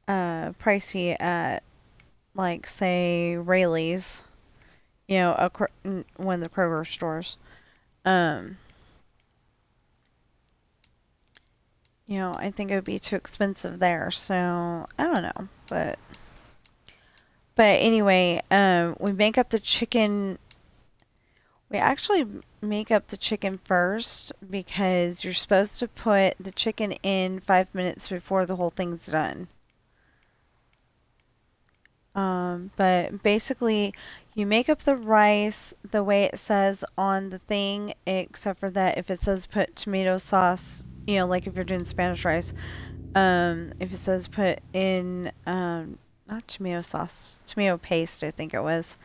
pricey at, like, say, Rayleigh's, one of the Kroger stores. Um, I think it would be too expensive there. So I don't know, but anyway, we make up the chicken. We actually make up the chicken first because you're supposed to put the chicken in 5 minutes before the whole thing's done. But basically, you make up the rice the way it says on the thing, except for that if it says put tomato sauce, like if you're doing Spanish rice, if it says put in, not tomato sauce, tomato paste, I think it was,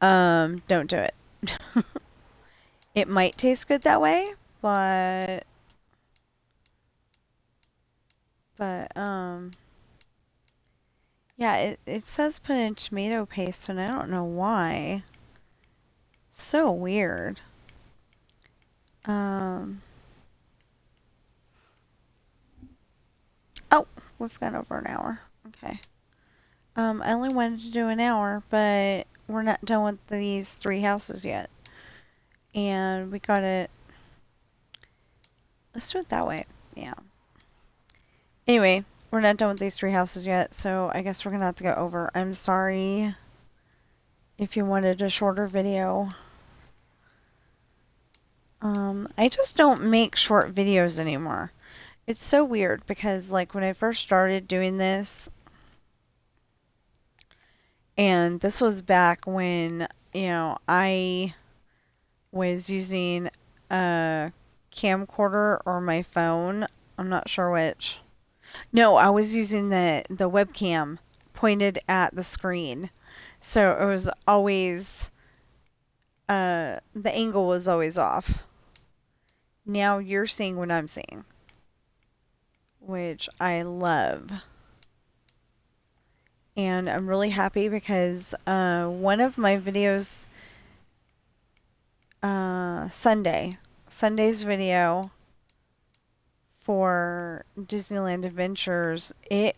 don't do it. It might taste good that way, but yeah, it says put in tomato paste, and I don't know why. So weird. Um, oh, we've gone over an hour. Okay. I only wanted to do an hour, but we're not done with these 3 houses yet. And we got it. Let's do it that way. Yeah. Anyway, we're not done with these 3 houses yet, so I guess we're gonna have to go over. I'm sorry if you wanted a shorter video. I just don't make short videos anymore. It's so weird because, like, when I first started doing this, and this was back when, I was using a camcorder or my phone. I'm not sure which. No, I was using the webcam pointed at the screen. So it was always, the angle was always off. Now you're seeing what I'm seeing, which I love. And I'm really happy because one of my videos, Sunday's video for Disneyland Adventures, it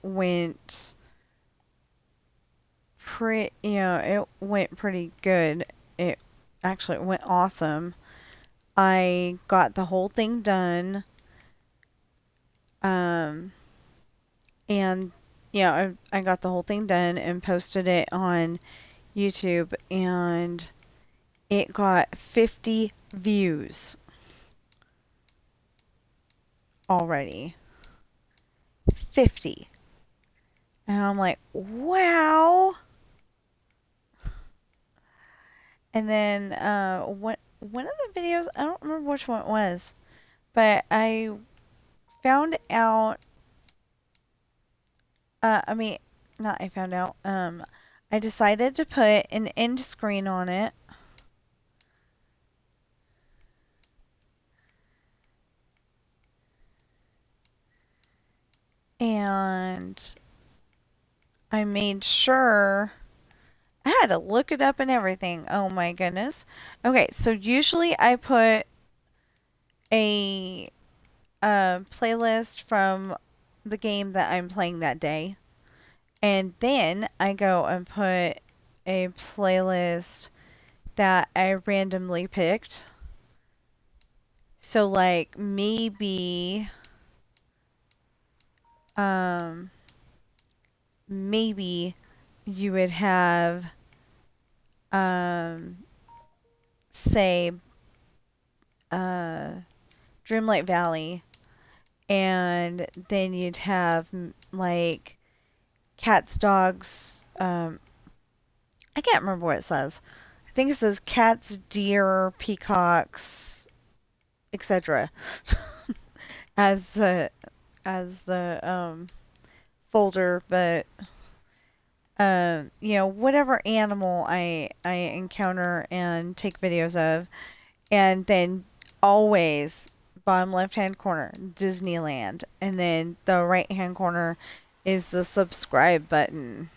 went it went pretty good. It actually went awesome. I got the whole thing done. And I got the whole thing done and posted it on YouTube, and it got 50 views already. 50. And I'm like, wow. And then one of the videos, I don't remember which one it was, but I found out, I mean, not I found out, I decided to put an end screen on it. And I made sure I had to look it up and everything. Oh my goodness. Okay, so usually I put a playlist from the game that I'm playing that day. And then I go and put a playlist that I randomly picked. So like um maybe you would have say Dreamlight Valley, and then you'd have like cats, dogs, I can't remember what it says. I think it says cats, deer, peacocks, etc. as the folder, but whatever animal I encounter and take videos of, and then always bottom left hand corner Disneyland, and then the right hand corner is the subscribe button.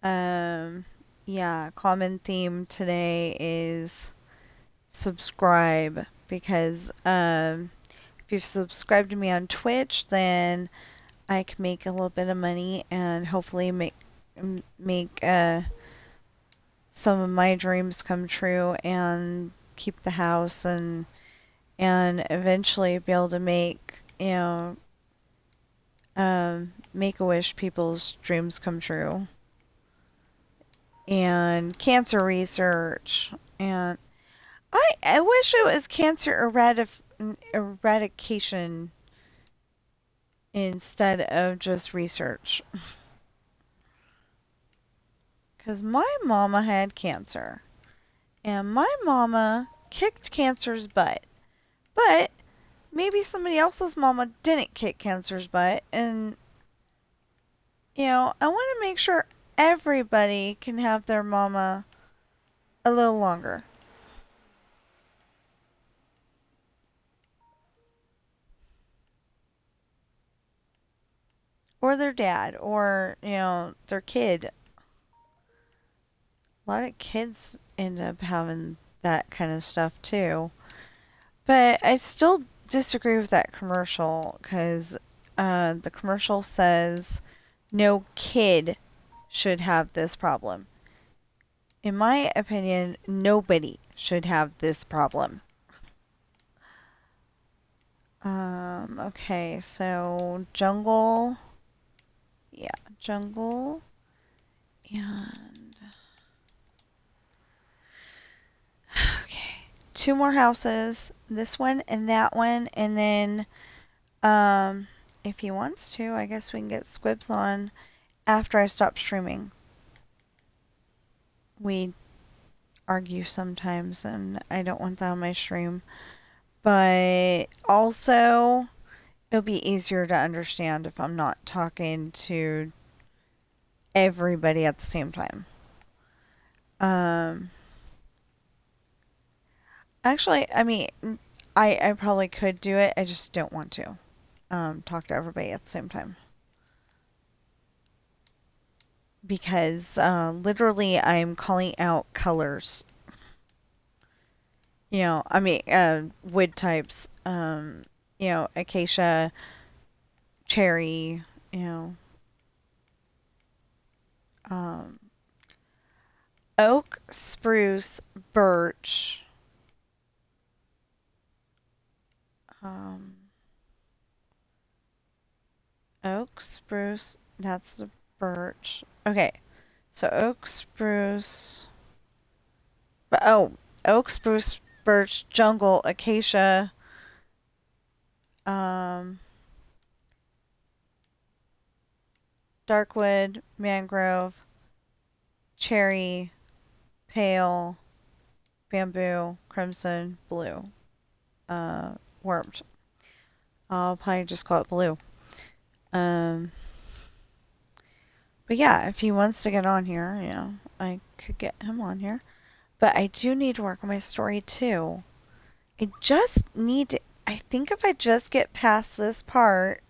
Yeah, common theme today is subscribe, because if you've subscribed to me on Twitch, then I can make a little bit of money and hopefully make some of my dreams come true and keep the house and and eventually be able to make, make a wish people's dreams come true, and cancer research. And I wish it was cancer eradication instead of just research. Because my mama had cancer, and my mama kicked cancer's butt. But maybe somebody else's mama didn't kick cancer's butt, and I want to make sure everybody can have their mama a little longer. Or their dad, or, their kid. A lot of kids end up having that kind of stuff too. But I still disagree with that commercial because the commercial says no kid should have this problem. In my opinion, nobody should have this problem. Okay, so jungle. Yeah, jungle. And. Okay. Two more houses. This one and that one. And then, if he wants to, I guess we can get squibs on after I stop streaming. We argue sometimes, and I don't want that on my stream. But also, it'll be easier to understand if I'm not talking to everybody at the same time. Actually, I mean, I probably could do it. I just don't want to talk to everybody at the same time. Because literally I'm calling out colors. I mean, wood types. Acacia, cherry, um, oak, spruce, birch, um, oak, spruce, that's the birch. Okay, so oak, spruce, oak, spruce, birch, jungle, acacia, darkwood, mangrove, cherry, pale, bamboo, crimson, blue, wormed. I'll probably just call it blue. But yeah, if he wants to get on here, I could get him on here. But I do need to work on my story too. I just need to, I think if I just get past this part,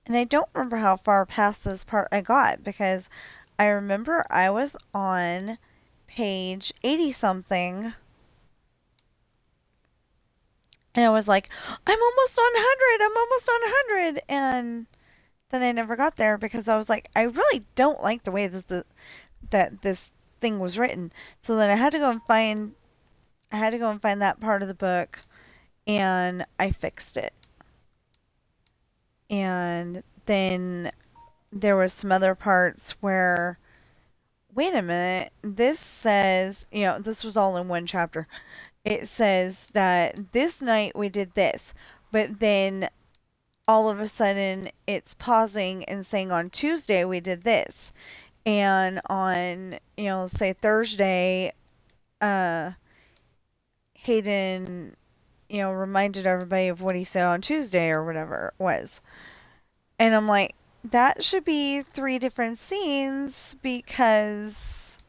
and I don't remember how far past this part I got because I remember I was on page 80 something. And I was like, I'm almost on 100. I'm almost on 100. And then I never got there because I was like, I really don't like the way this thing was written. So then I had to go and find that part of the book, and I fixed it. And then there was some other parts where, wait a minute, this says, this was all in one chapter. It says that this night we did this, but then all of a sudden it's pausing and saying on Tuesday we did this. And on, say Thursday, Hayden, reminded everybody of what he said on Tuesday or whatever it was. And I'm like, that should be 3 different scenes because,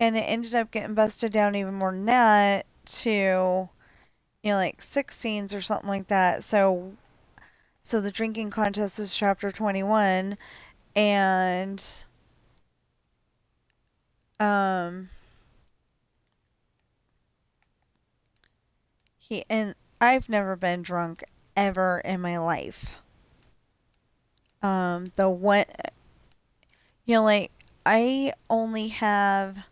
and it ended up getting busted down even more than that to, like 6 scenes or something like that. So the drinking contest is chapter 21, and and I've never been drunk ever in my life. The one, like I only have,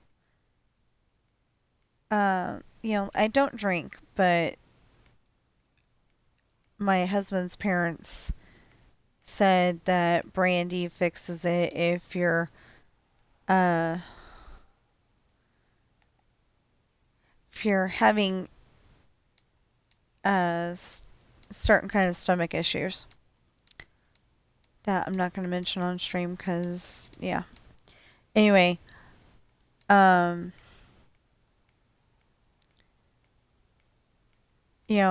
I don't drink, but my husband's parents said that brandy fixes it uh if you're having uh certain kind of stomach issues that I'm not going to mention on stream because yeah. Anyway, um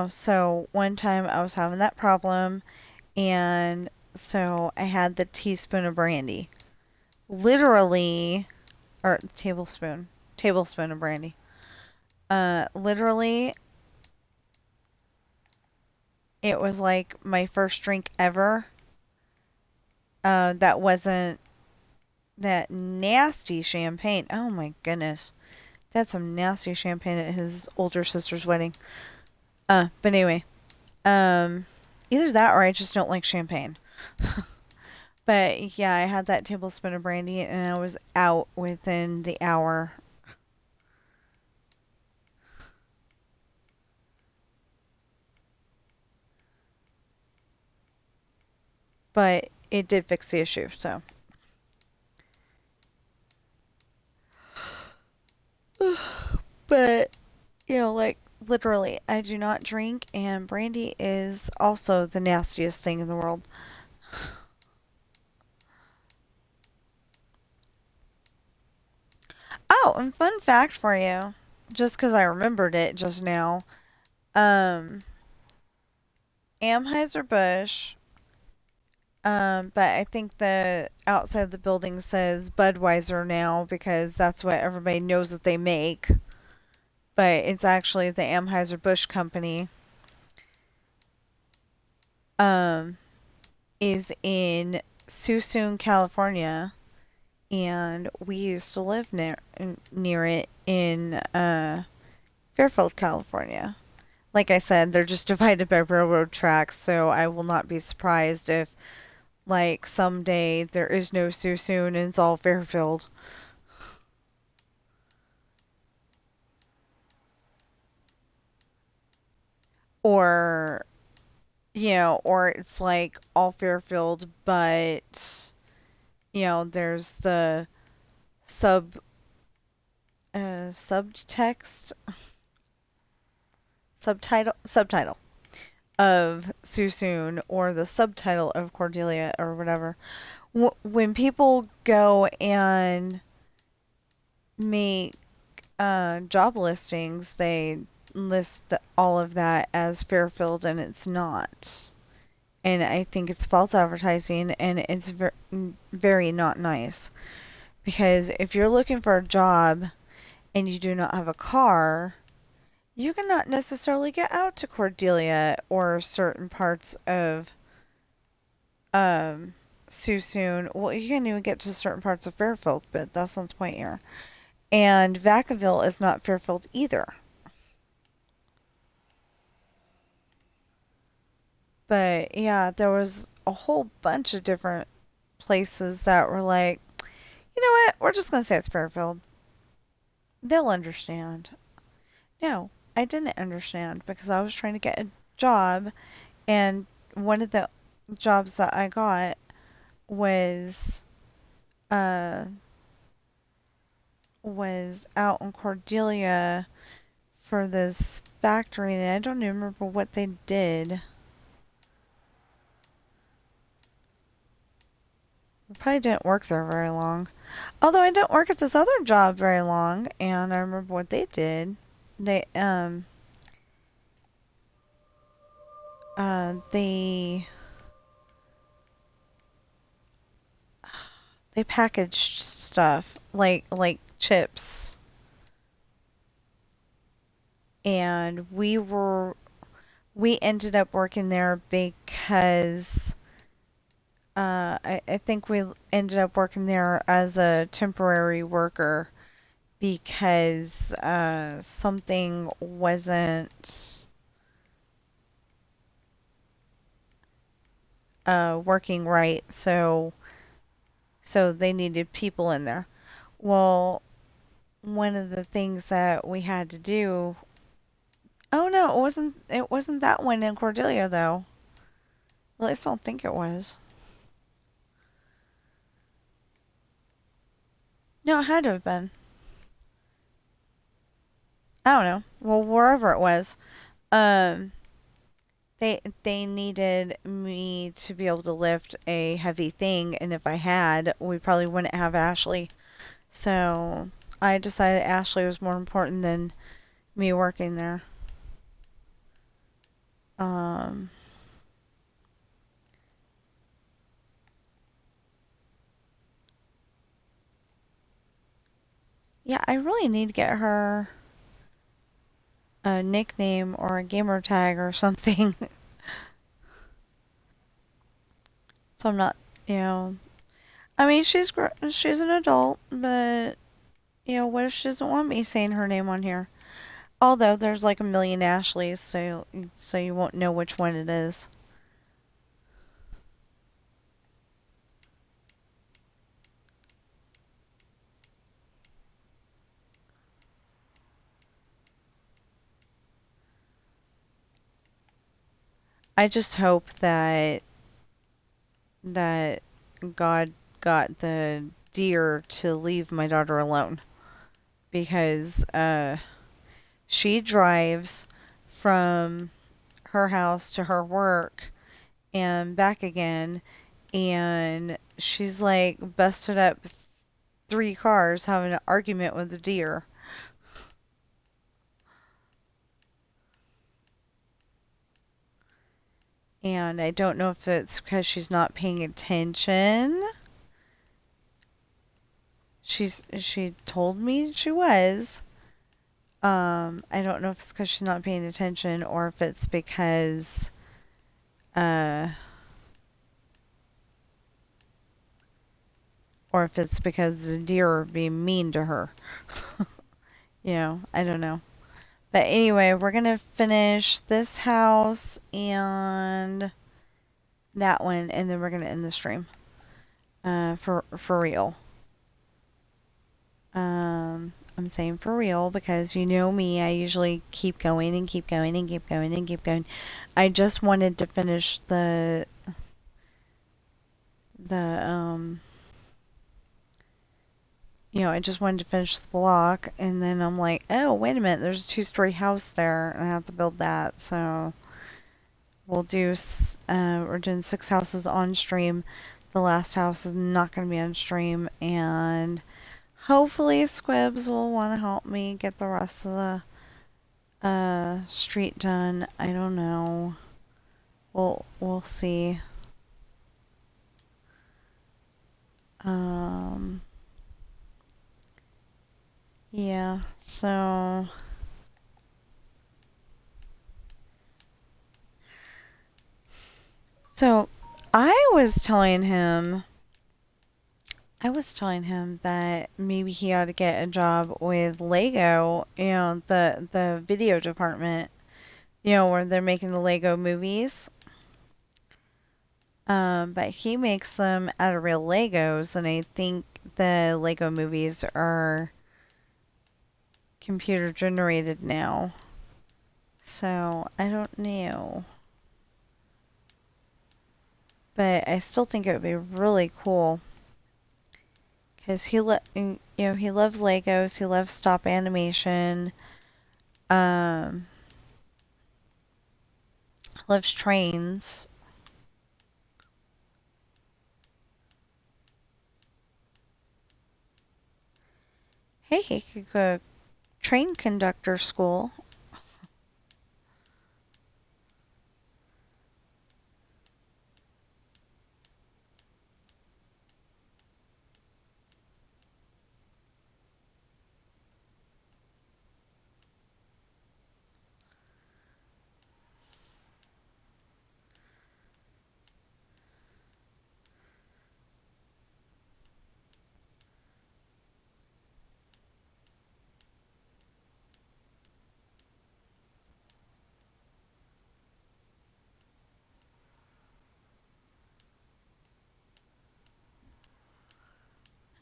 so one time I was having that problem, and so I had the teaspoon of brandy. Literally, or tablespoon of brandy. Literally, it was like my first drink ever. That wasn't that nasty champagne. Oh my goodness. That's some nasty champagne at his older sister's wedding. But anyway, um, either that or I just don't like champagne. But yeah, I had that tablespoon of brandy and I was out within the hour. But it did fix the issue, so. But, like literally, I do not drink, and brandy is also the nastiest thing in the world. Oh, and fun fact for you, just because I remembered it just now. Um, Anheuser-Busch, but I think the outside of the building says Budweiser now because that's what everybody knows that they make. But it's actually the Anheuser-Busch company. Um, is in Suisun, California, and we used to live near it in Fairfield, California. Like I said, they're just divided by railroad tracks, so I will not be surprised if, like, someday there is no Suisun and it's all Fairfield. Or, or it's like all Fairfield, but, there's the subtext, subtitle of Suisun or the subtitle of Cordelia or whatever. When people go and make job listings, they list all of that as Fairfield, and it's not. And I think it's false advertising, and it's very not nice. Because if you're looking for a job and you do not have a car, you cannot necessarily get out to Cordelia or certain parts of Suisun. Well, you can't even get to certain parts of Fairfield, but that's not the point here. And Vacaville is not Fairfield either. But yeah, there was a whole bunch of different places that were like, you know what, we're just going to say it's Fairfield. They'll understand. No, I didn't understand because I was trying to get a job, and one of the jobs that I got was uh was out in Cordelia for this factory, and I don't even remember what they did. I probably didn't work there very long. Although I didn't work at this other job very long, and I remember what they did. They they packaged stuff like chips, and we ended up working there because I think we ended up working there as a temporary worker because something wasn't working right, so they needed people in there. Well, one of the things that we had to do. Oh no, it wasn't that one in Cordelia though. At least I don't think it was. No, it had to have been. I don't know. Well, wherever it was, um, they needed me to be able to lift a heavy thing, and if I had, we probably wouldn't have Ashley. So I decided Ashley was more important than me working there. Um, yeah, I really need to get her a nickname or a gamer tag or something. So I'm not, you know. I mean, she's an adult, but what if she doesn't want me saying her name on here? Although there's like a million Ashleys, so you won't know which one it is. I just hope that God got the deer to leave my daughter alone because she drives from her house to her work and back again, and she's like busted up three cars having an argument with the deer. And I don't know if it's because she's not paying attention. She told me she was. I don't know if it's because she's not paying attention or if it's because uh the deer are being mean to her. I don't know. But anyway, we're gonna finish this house and that one, and then we're gonna end the stream. For real. I'm saying for real because you know me, I usually keep going and keep going and keep going and keep going. I just wanted to finish the I just wanted to finish the block, and then I'm like, oh, wait a minute, there's a two-story house there, and I have to build that. So we're doing 6 houses on stream. The last house is not going to be on stream, and hopefully Squibs will want to help me get the rest of the street done. I don't know. We'll see. Um, yeah, so I was telling him that maybe he ought to get a job with Lego, the video department, where they're making the Lego movies. But he makes them out of real Legos, and I think the Lego movies are computer generated now. So I don't know. But I still think it would be really cool because he loves Legos, he loves stop animation, um, loves trains. Hey, he could go train conductor school.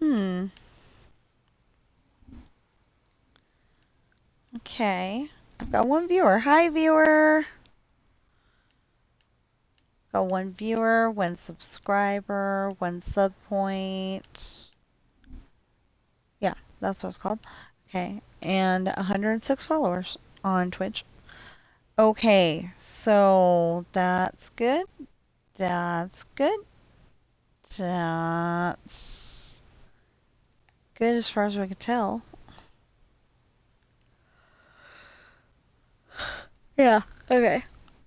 Hmm. Okay. I've got one viewer. Hi, viewer. Got 1 viewer, 1 subscriber, 1 sub point. Yeah, that's what it's called. Okay, and 106 followers on Twitch. Okay, so that's good. That's good. That's good as far as we can tell. Yeah, okay.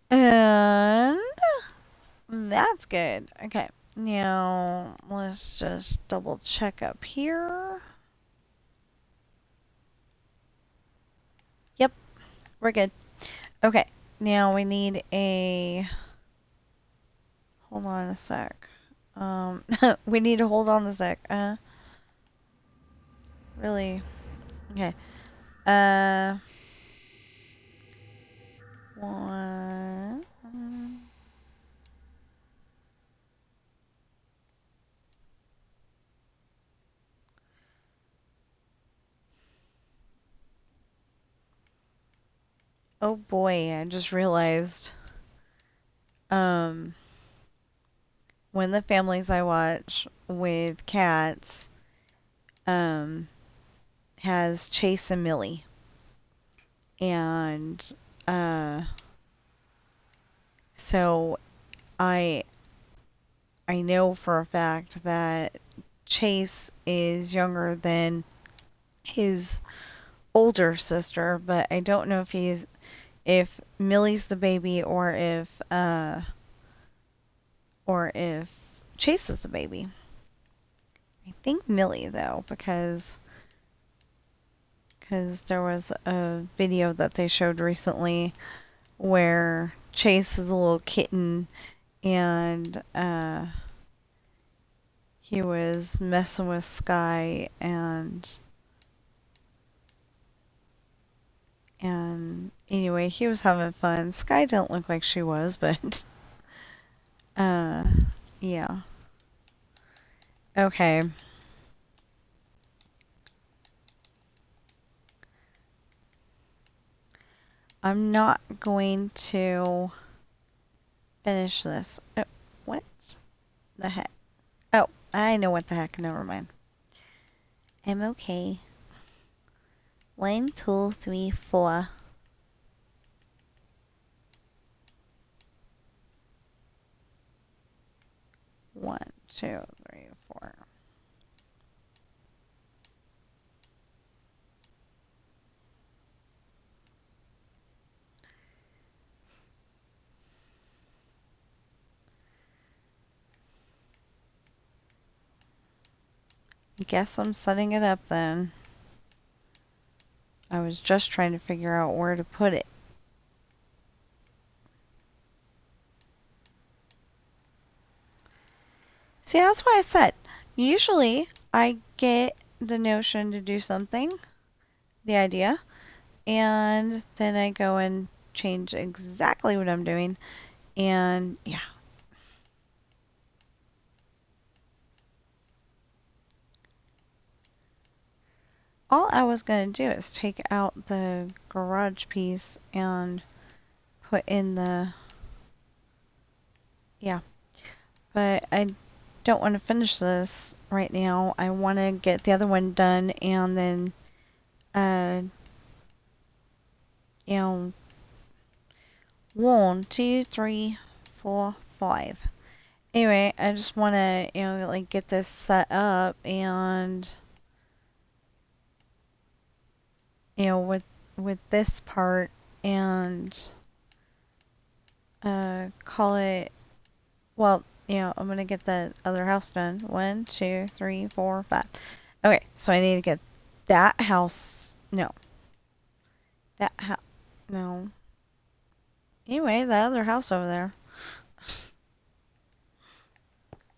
And that's good. Okay, now let's just double check up here. Yep, we're good. Okay, now we need a. Hold on a sec. We need to hold on a sec. Really? Okay. One. Oh boy, I just realized. One of the families I watch with cats, has Chase and Millie. And, so I know for a fact that Chase is younger than his older sister, but I don't know if Millie's the baby or if Chase is the baby. I think Millie though, because there was a video that they showed recently where Chase is a little kitten and he was messing with Sky and anyway, he was having fun. Sky didn't look like she was, but yeah. Okay. I'm not going to finish this. Oh, what the heck? Oh, I know what the heck. Never mind. I'm okay. 1, 2, 3, 4. One, two, three, four. Guess I'm setting it up then. I was just trying to figure out where to put it. See, that's why I said, usually I get the notion to do something, the idea, and then I go and change exactly what I'm doing, and yeah. All I was going to do is take out the garage piece and put in the, yeah. But I don't want to finish this right now. I want to get the other one done and then, you know, 1, 2, 3, 4, 5. Anyway, I just want to, like get this set up and, with this part and, call it, well, I'm going to get the other house done. 1, 2, 3, 4, 5. Okay, so I need to get that house, no. No. Anyway, the other house over there.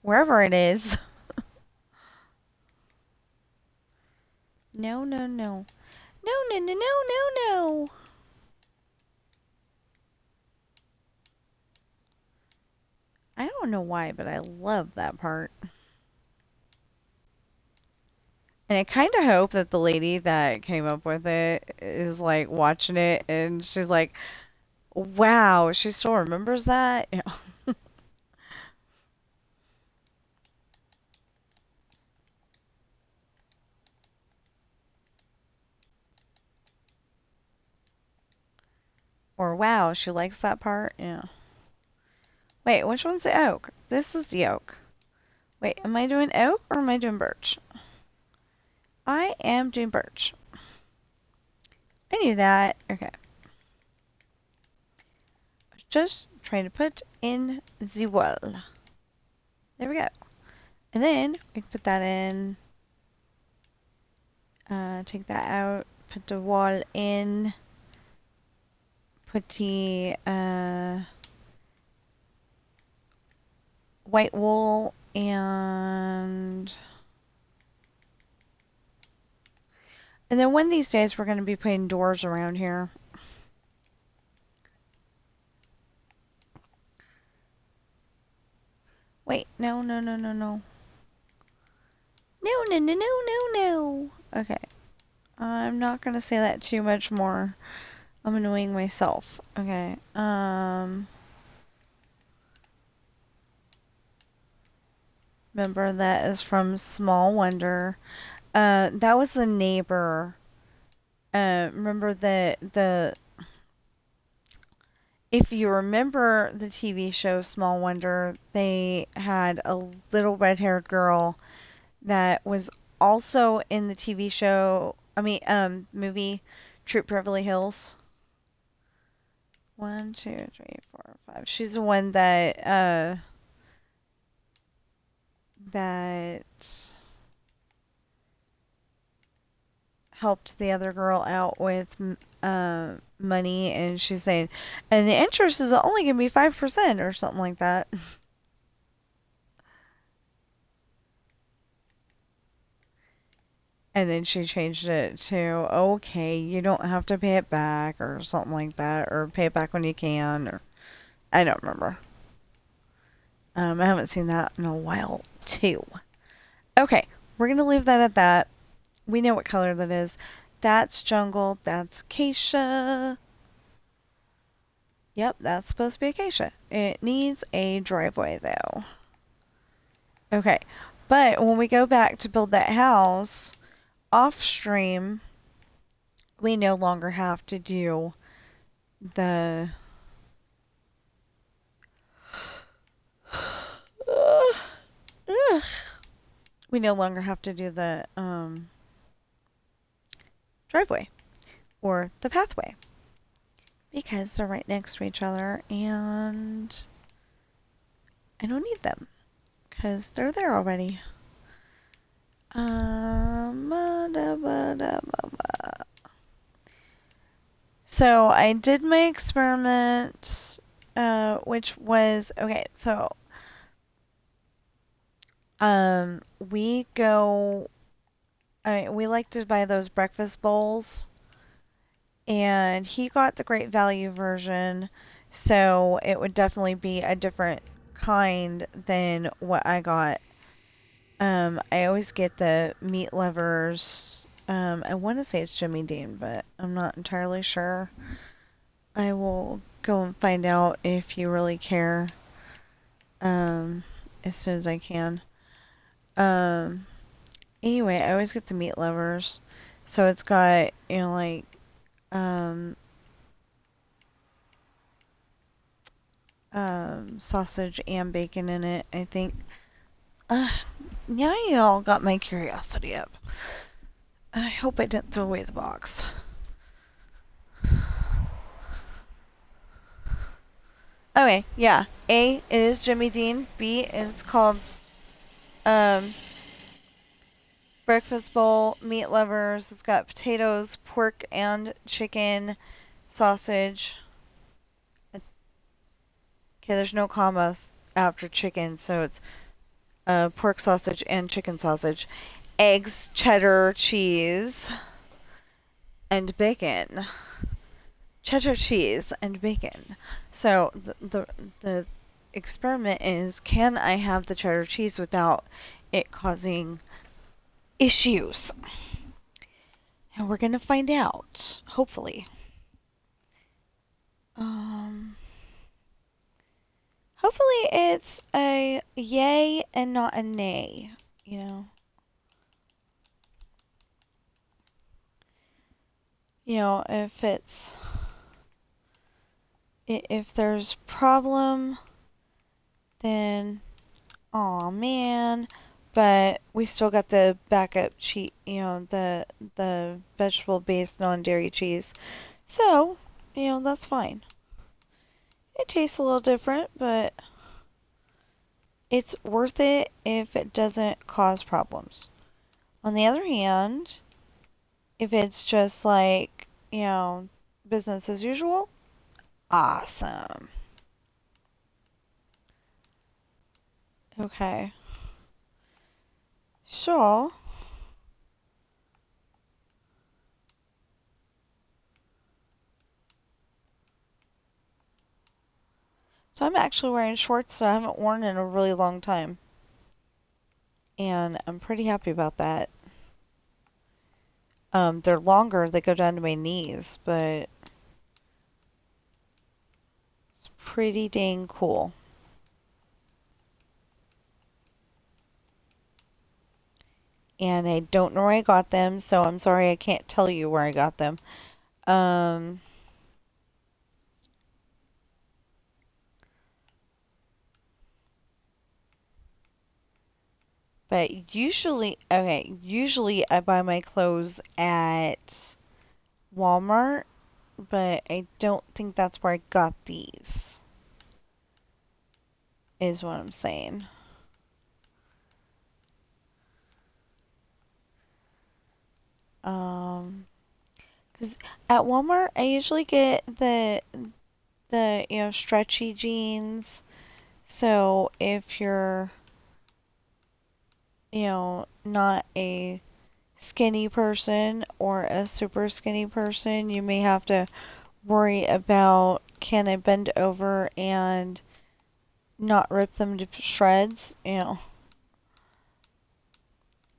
Wherever it is. No, no, no. No, no, no, no, no, no. I don't know why, but I love that part. And I kind of hope that the lady that came up with it is like watching it and she's like, wow, she still remembers that? Or wow, she likes that part. Yeah. Wait, which one's the oak? This is the oak. Wait, am I doing oak or am I doing birch? I am doing birch. I knew that. Okay. Just trying to put in the wall. There we go. And then we can put that in. Take that out. Put the wall in. Put the white wool and then one of these days we're going to be putting doors around here. Wait, no, no, no, no, no. No, no, no, no, no, no. Okay. I'm not going to say that too much more. I'm annoying myself. Okay. Remember that is from Small Wonder. That was a neighbor. Remember the if you remember the TV show Small Wonder, they had a little red-haired girl that was also in the TV show, movie Troop Beverly Hills. 1, 2, 3, 4, 5. She's the one that helped the other girl out with money, and she's saying, and the interest is only going to be 5% or something like that. And then she changed it to, okay, you don't have to pay it back or something like that, or pay it back when you can, or I don't remember. I haven't seen that in a while, too. Okay, we're going to leave that at that. We know what color that is. That's jungle. That's acacia. Yep, that's supposed to be acacia. It needs a driveway, though. Okay, but when we go back to build that house, off stream, we no longer have to do the we no longer have to do the driveway or the pathway because they're right next to each other and I don't need them because they're there already. So I did my experiment, which was okay. So we go. We like to buy those breakfast bowls, and he got the Great Value version, so it would definitely be a different kind than what I got. I always get the meat lovers. I want to say it's Jimmy Dean, but I'm not entirely sure. I will go and find out if you really care. As soon as I can. Um, anyway, I always get the meat lovers, so it's got like sausage and bacon in it. I think. Yeah, y'all got my curiosity up. I hope I didn't throw away the box. Okay, yeah. A, it is Jimmy Dean. B, it's called breakfast bowl, meat lovers. It's got potatoes, pork and chicken, sausage. Okay, there's no commas after chicken, so it's pork sausage and chicken sausage, eggs, cheddar, cheese, and bacon. Cheddar cheese and bacon. So the experiment is, can I have the cheddar cheese without it causing issues? And we're gonna find out, hopefully. Hopefully it's a yay and not a nay, you know. If it's if there's problem, then aw man, but we still got the backup cheese, the vegetable based non-dairy cheese. So, that's fine. It tastes a little different, but it's worth it if it doesn't cause problems. On the other hand, if it's just like, business as usual, awesome. Okay. So, I'm actually wearing shorts that I haven't worn in a really long time. And I'm pretty happy about that. They're longer, they go down to my knees, but it's pretty dang cool. And I don't know where I got them, so I'm sorry I can't tell you where I got them. Um, but usually I buy my clothes at Walmart, but I don't think that's where I got these, is what I'm saying. Because at Walmart, I usually get the stretchy jeans. So if you're not a skinny person or a super skinny person, you may have to worry about, can I bend over and not rip them to shreds?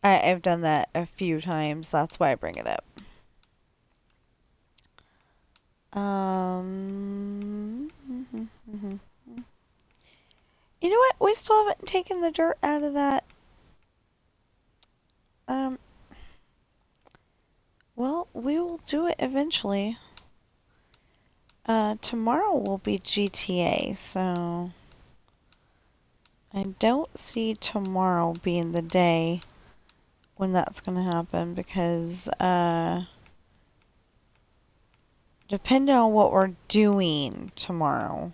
I've done that a few times. That's why I bring it up. Um, you know what? We still haven't taken the dirt out of that. Um, well, we will do it eventually. Tomorrow will be GTA, so I don't see tomorrow being the day when that's gonna happen because, depending on what we're doing tomorrow.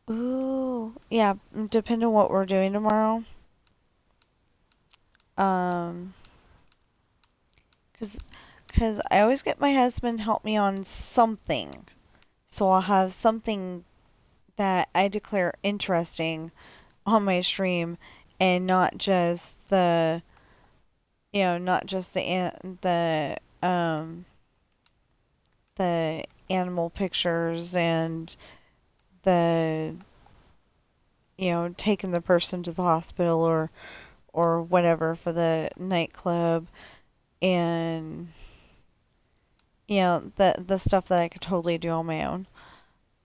Ooh, yeah, depending on what we're doing tomorrow. Um, cause I always get my husband help me on something. So I'll have something that I declare interesting on my stream and not just the animal pictures and the taking the person to the hospital or whatever for the nightclub, and the stuff that I could totally do on my own.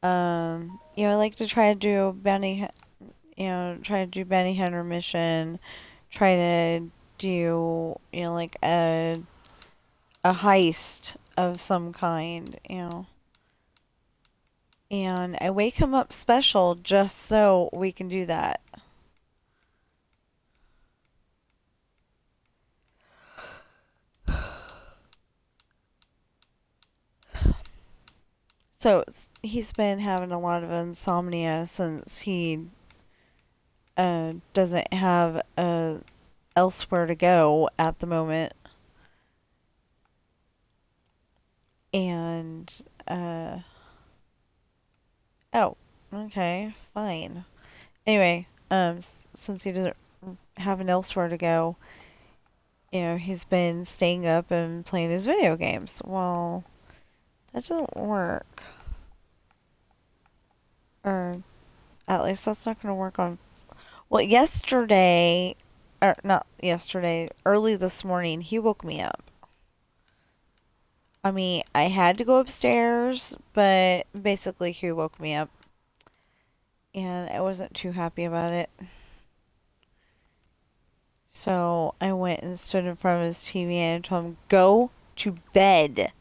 I like to try to do bounty hunter mission, try to do like a heist of some kind. And I wake him up special just so we can do that. So he's been having a lot of insomnia since he doesn't have elsewhere to go at the moment. And oh, okay, fine. Anyway, since he doesn't have an elsewhere to go, he's been staying up and playing his video games. Well, that doesn't work. Or at least that's not going to work on. Well, yesterday, or not yesterday, early this morning, he woke me up. I mean, I had to go upstairs, but basically he woke me up. And I wasn't too happy about it. So I went and stood in front of his TV and told him, go to bed.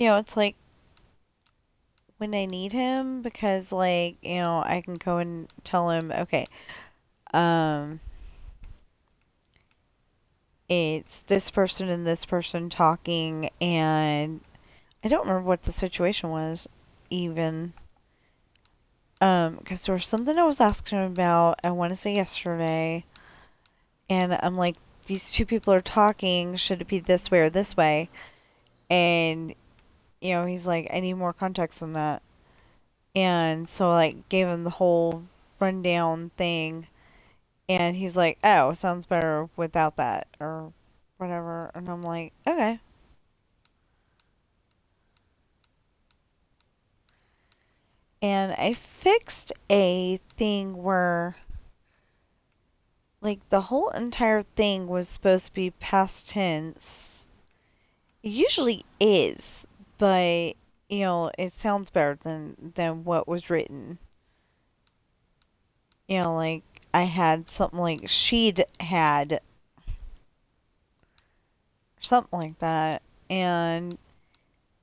it's like when I need him because like, I can go and tell him, okay, um it's this person and this person talking, and I don't remember what the situation was even. Because there was something I was asking him about, I want to say yesterday, and I'm like, these two people are talking, should it be this way or this way? And, he's like, I need more context than that. And so, like, gave him the whole rundown thing, and he's like, oh, sounds better without that, or whatever. And I'm like, okay. And I fixed a thing where, like, the whole entire thing was supposed to be past tense. It usually is, but, it sounds better than what was written. Like, I had something like she'd had, or something like that. And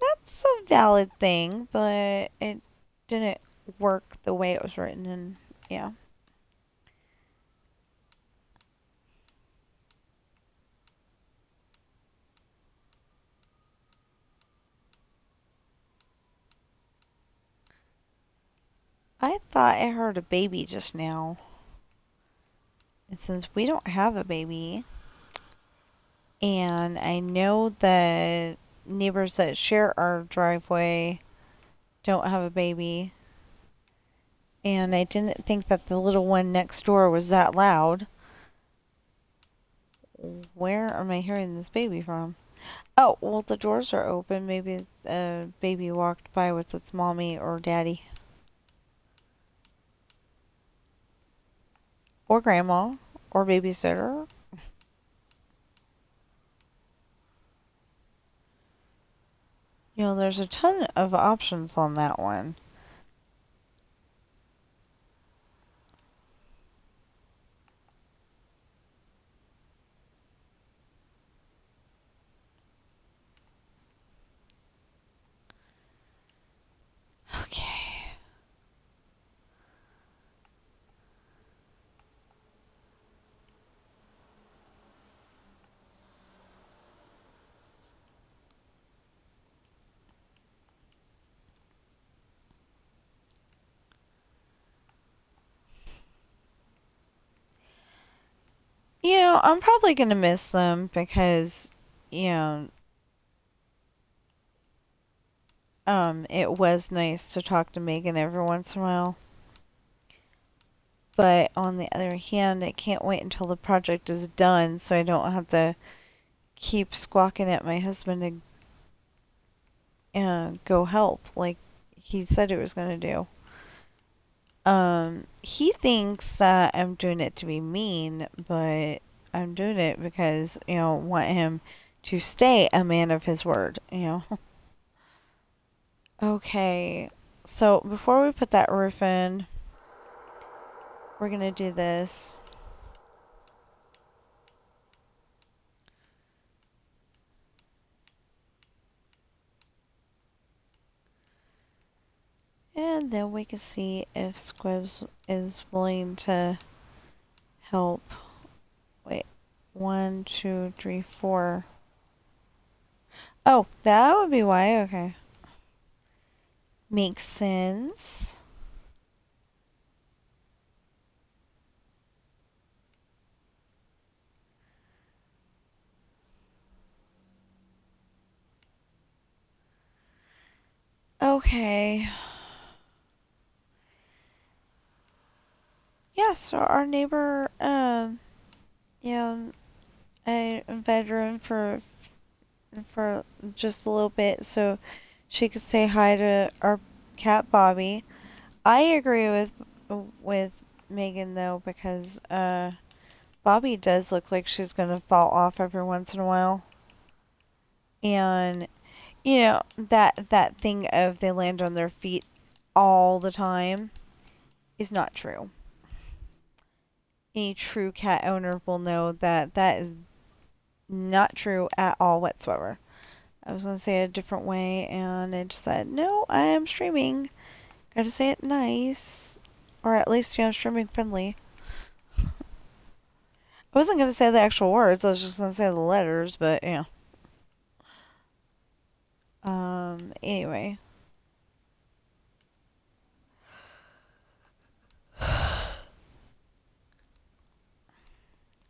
that's a valid thing, but it didn't work the way it was written, and yeah. I thought I heard a baby just now. And since we don't have a baby, and I know that neighbors that share our driveway don't have a baby, and I didn't think that the little one next door was that loud. Where am I hearing this baby from? Oh, well, the doors are open. Maybe a baby walked by with its mommy or daddy. Or grandma. Or babysitter. There's a ton of options on that one. Okay. I'm probably going to miss them because, you know, it was nice to talk to Megan every once in a while. But on the other hand, I can't wait until the project is done so I don't have to keep squawking at my husband to go help like he said he was going to do. He thinks that I'm doing it to be mean, but I'm doing it because, want him to stay a man of his word. Okay, so before we put that roof in, we're gonna do this. And then we can see if Squibs is willing to help. Wait, 1, 2, 3, 4. Oh, that would be why. Okay. Makes sense. Okay. Yeah, so our neighbor, I invited her in for just a little bit so she could say hi to our cat Bobby. I agree with Megan though because Bobby does look like she's gonna fall off every once in a while, and that thing of they land on their feet all the time is not true. Any true cat owner will know that that is not true at all whatsoever. I was going to say it a different way, and it just said, no, I am streaming. Gotta say it nice. Or at least, streaming friendly. I wasn't going to say the actual words, I was just going to say the letters, but, anyway.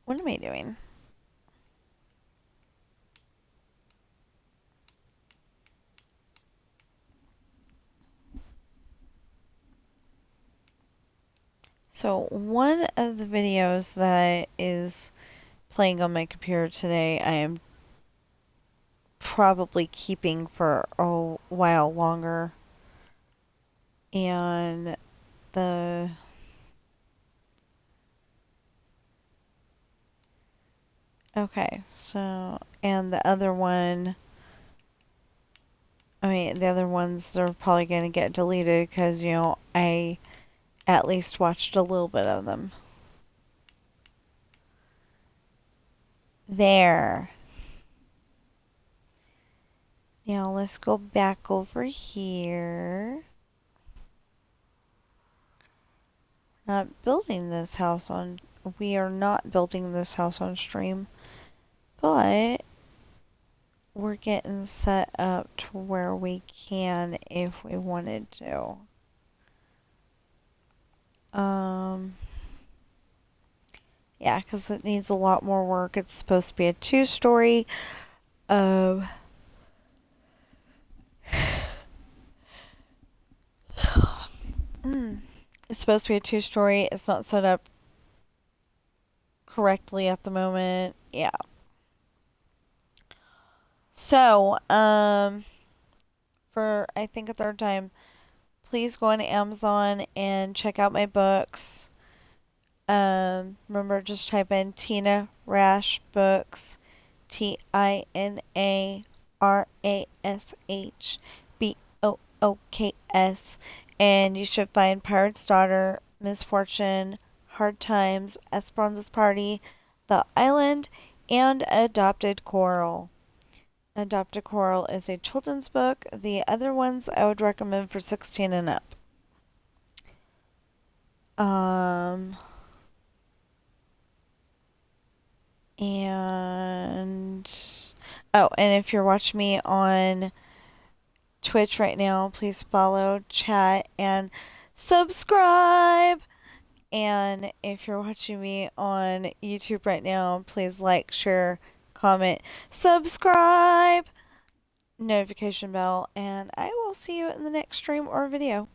What am I doing? So, one of the videos that is playing on my computer today, I am probably keeping for a while longer. And the okay, so and the other one, the other ones are probably going to get deleted because I at least watched a little bit of them. There. Now let's go back over here. Not building this house on. We are not building this house on stream, but we're getting set up to where we can if we wanted to. Yeah, because it needs a lot more work. It's supposed to be a 2-story. It's supposed to be a 2-story. It's not set up correctly at the moment. Yeah. So, for I think a third time, please go on Amazon and check out my books. Remember, just type in Tina Rash Books, TinaRashBooks, and you should find Pirate's Daughter, Misfortune, Hard Times, Esperanza's Party, The Island, and Adopted Coral. Adopted Coral is a children's book. The other ones I would recommend for 16 and up. And if you're watching me on Twitch right now, please follow, chat, and subscribe. And if you're watching me on YouTube right now, please like, share, comment, subscribe, notification bell, and I will see you in the next stream or video.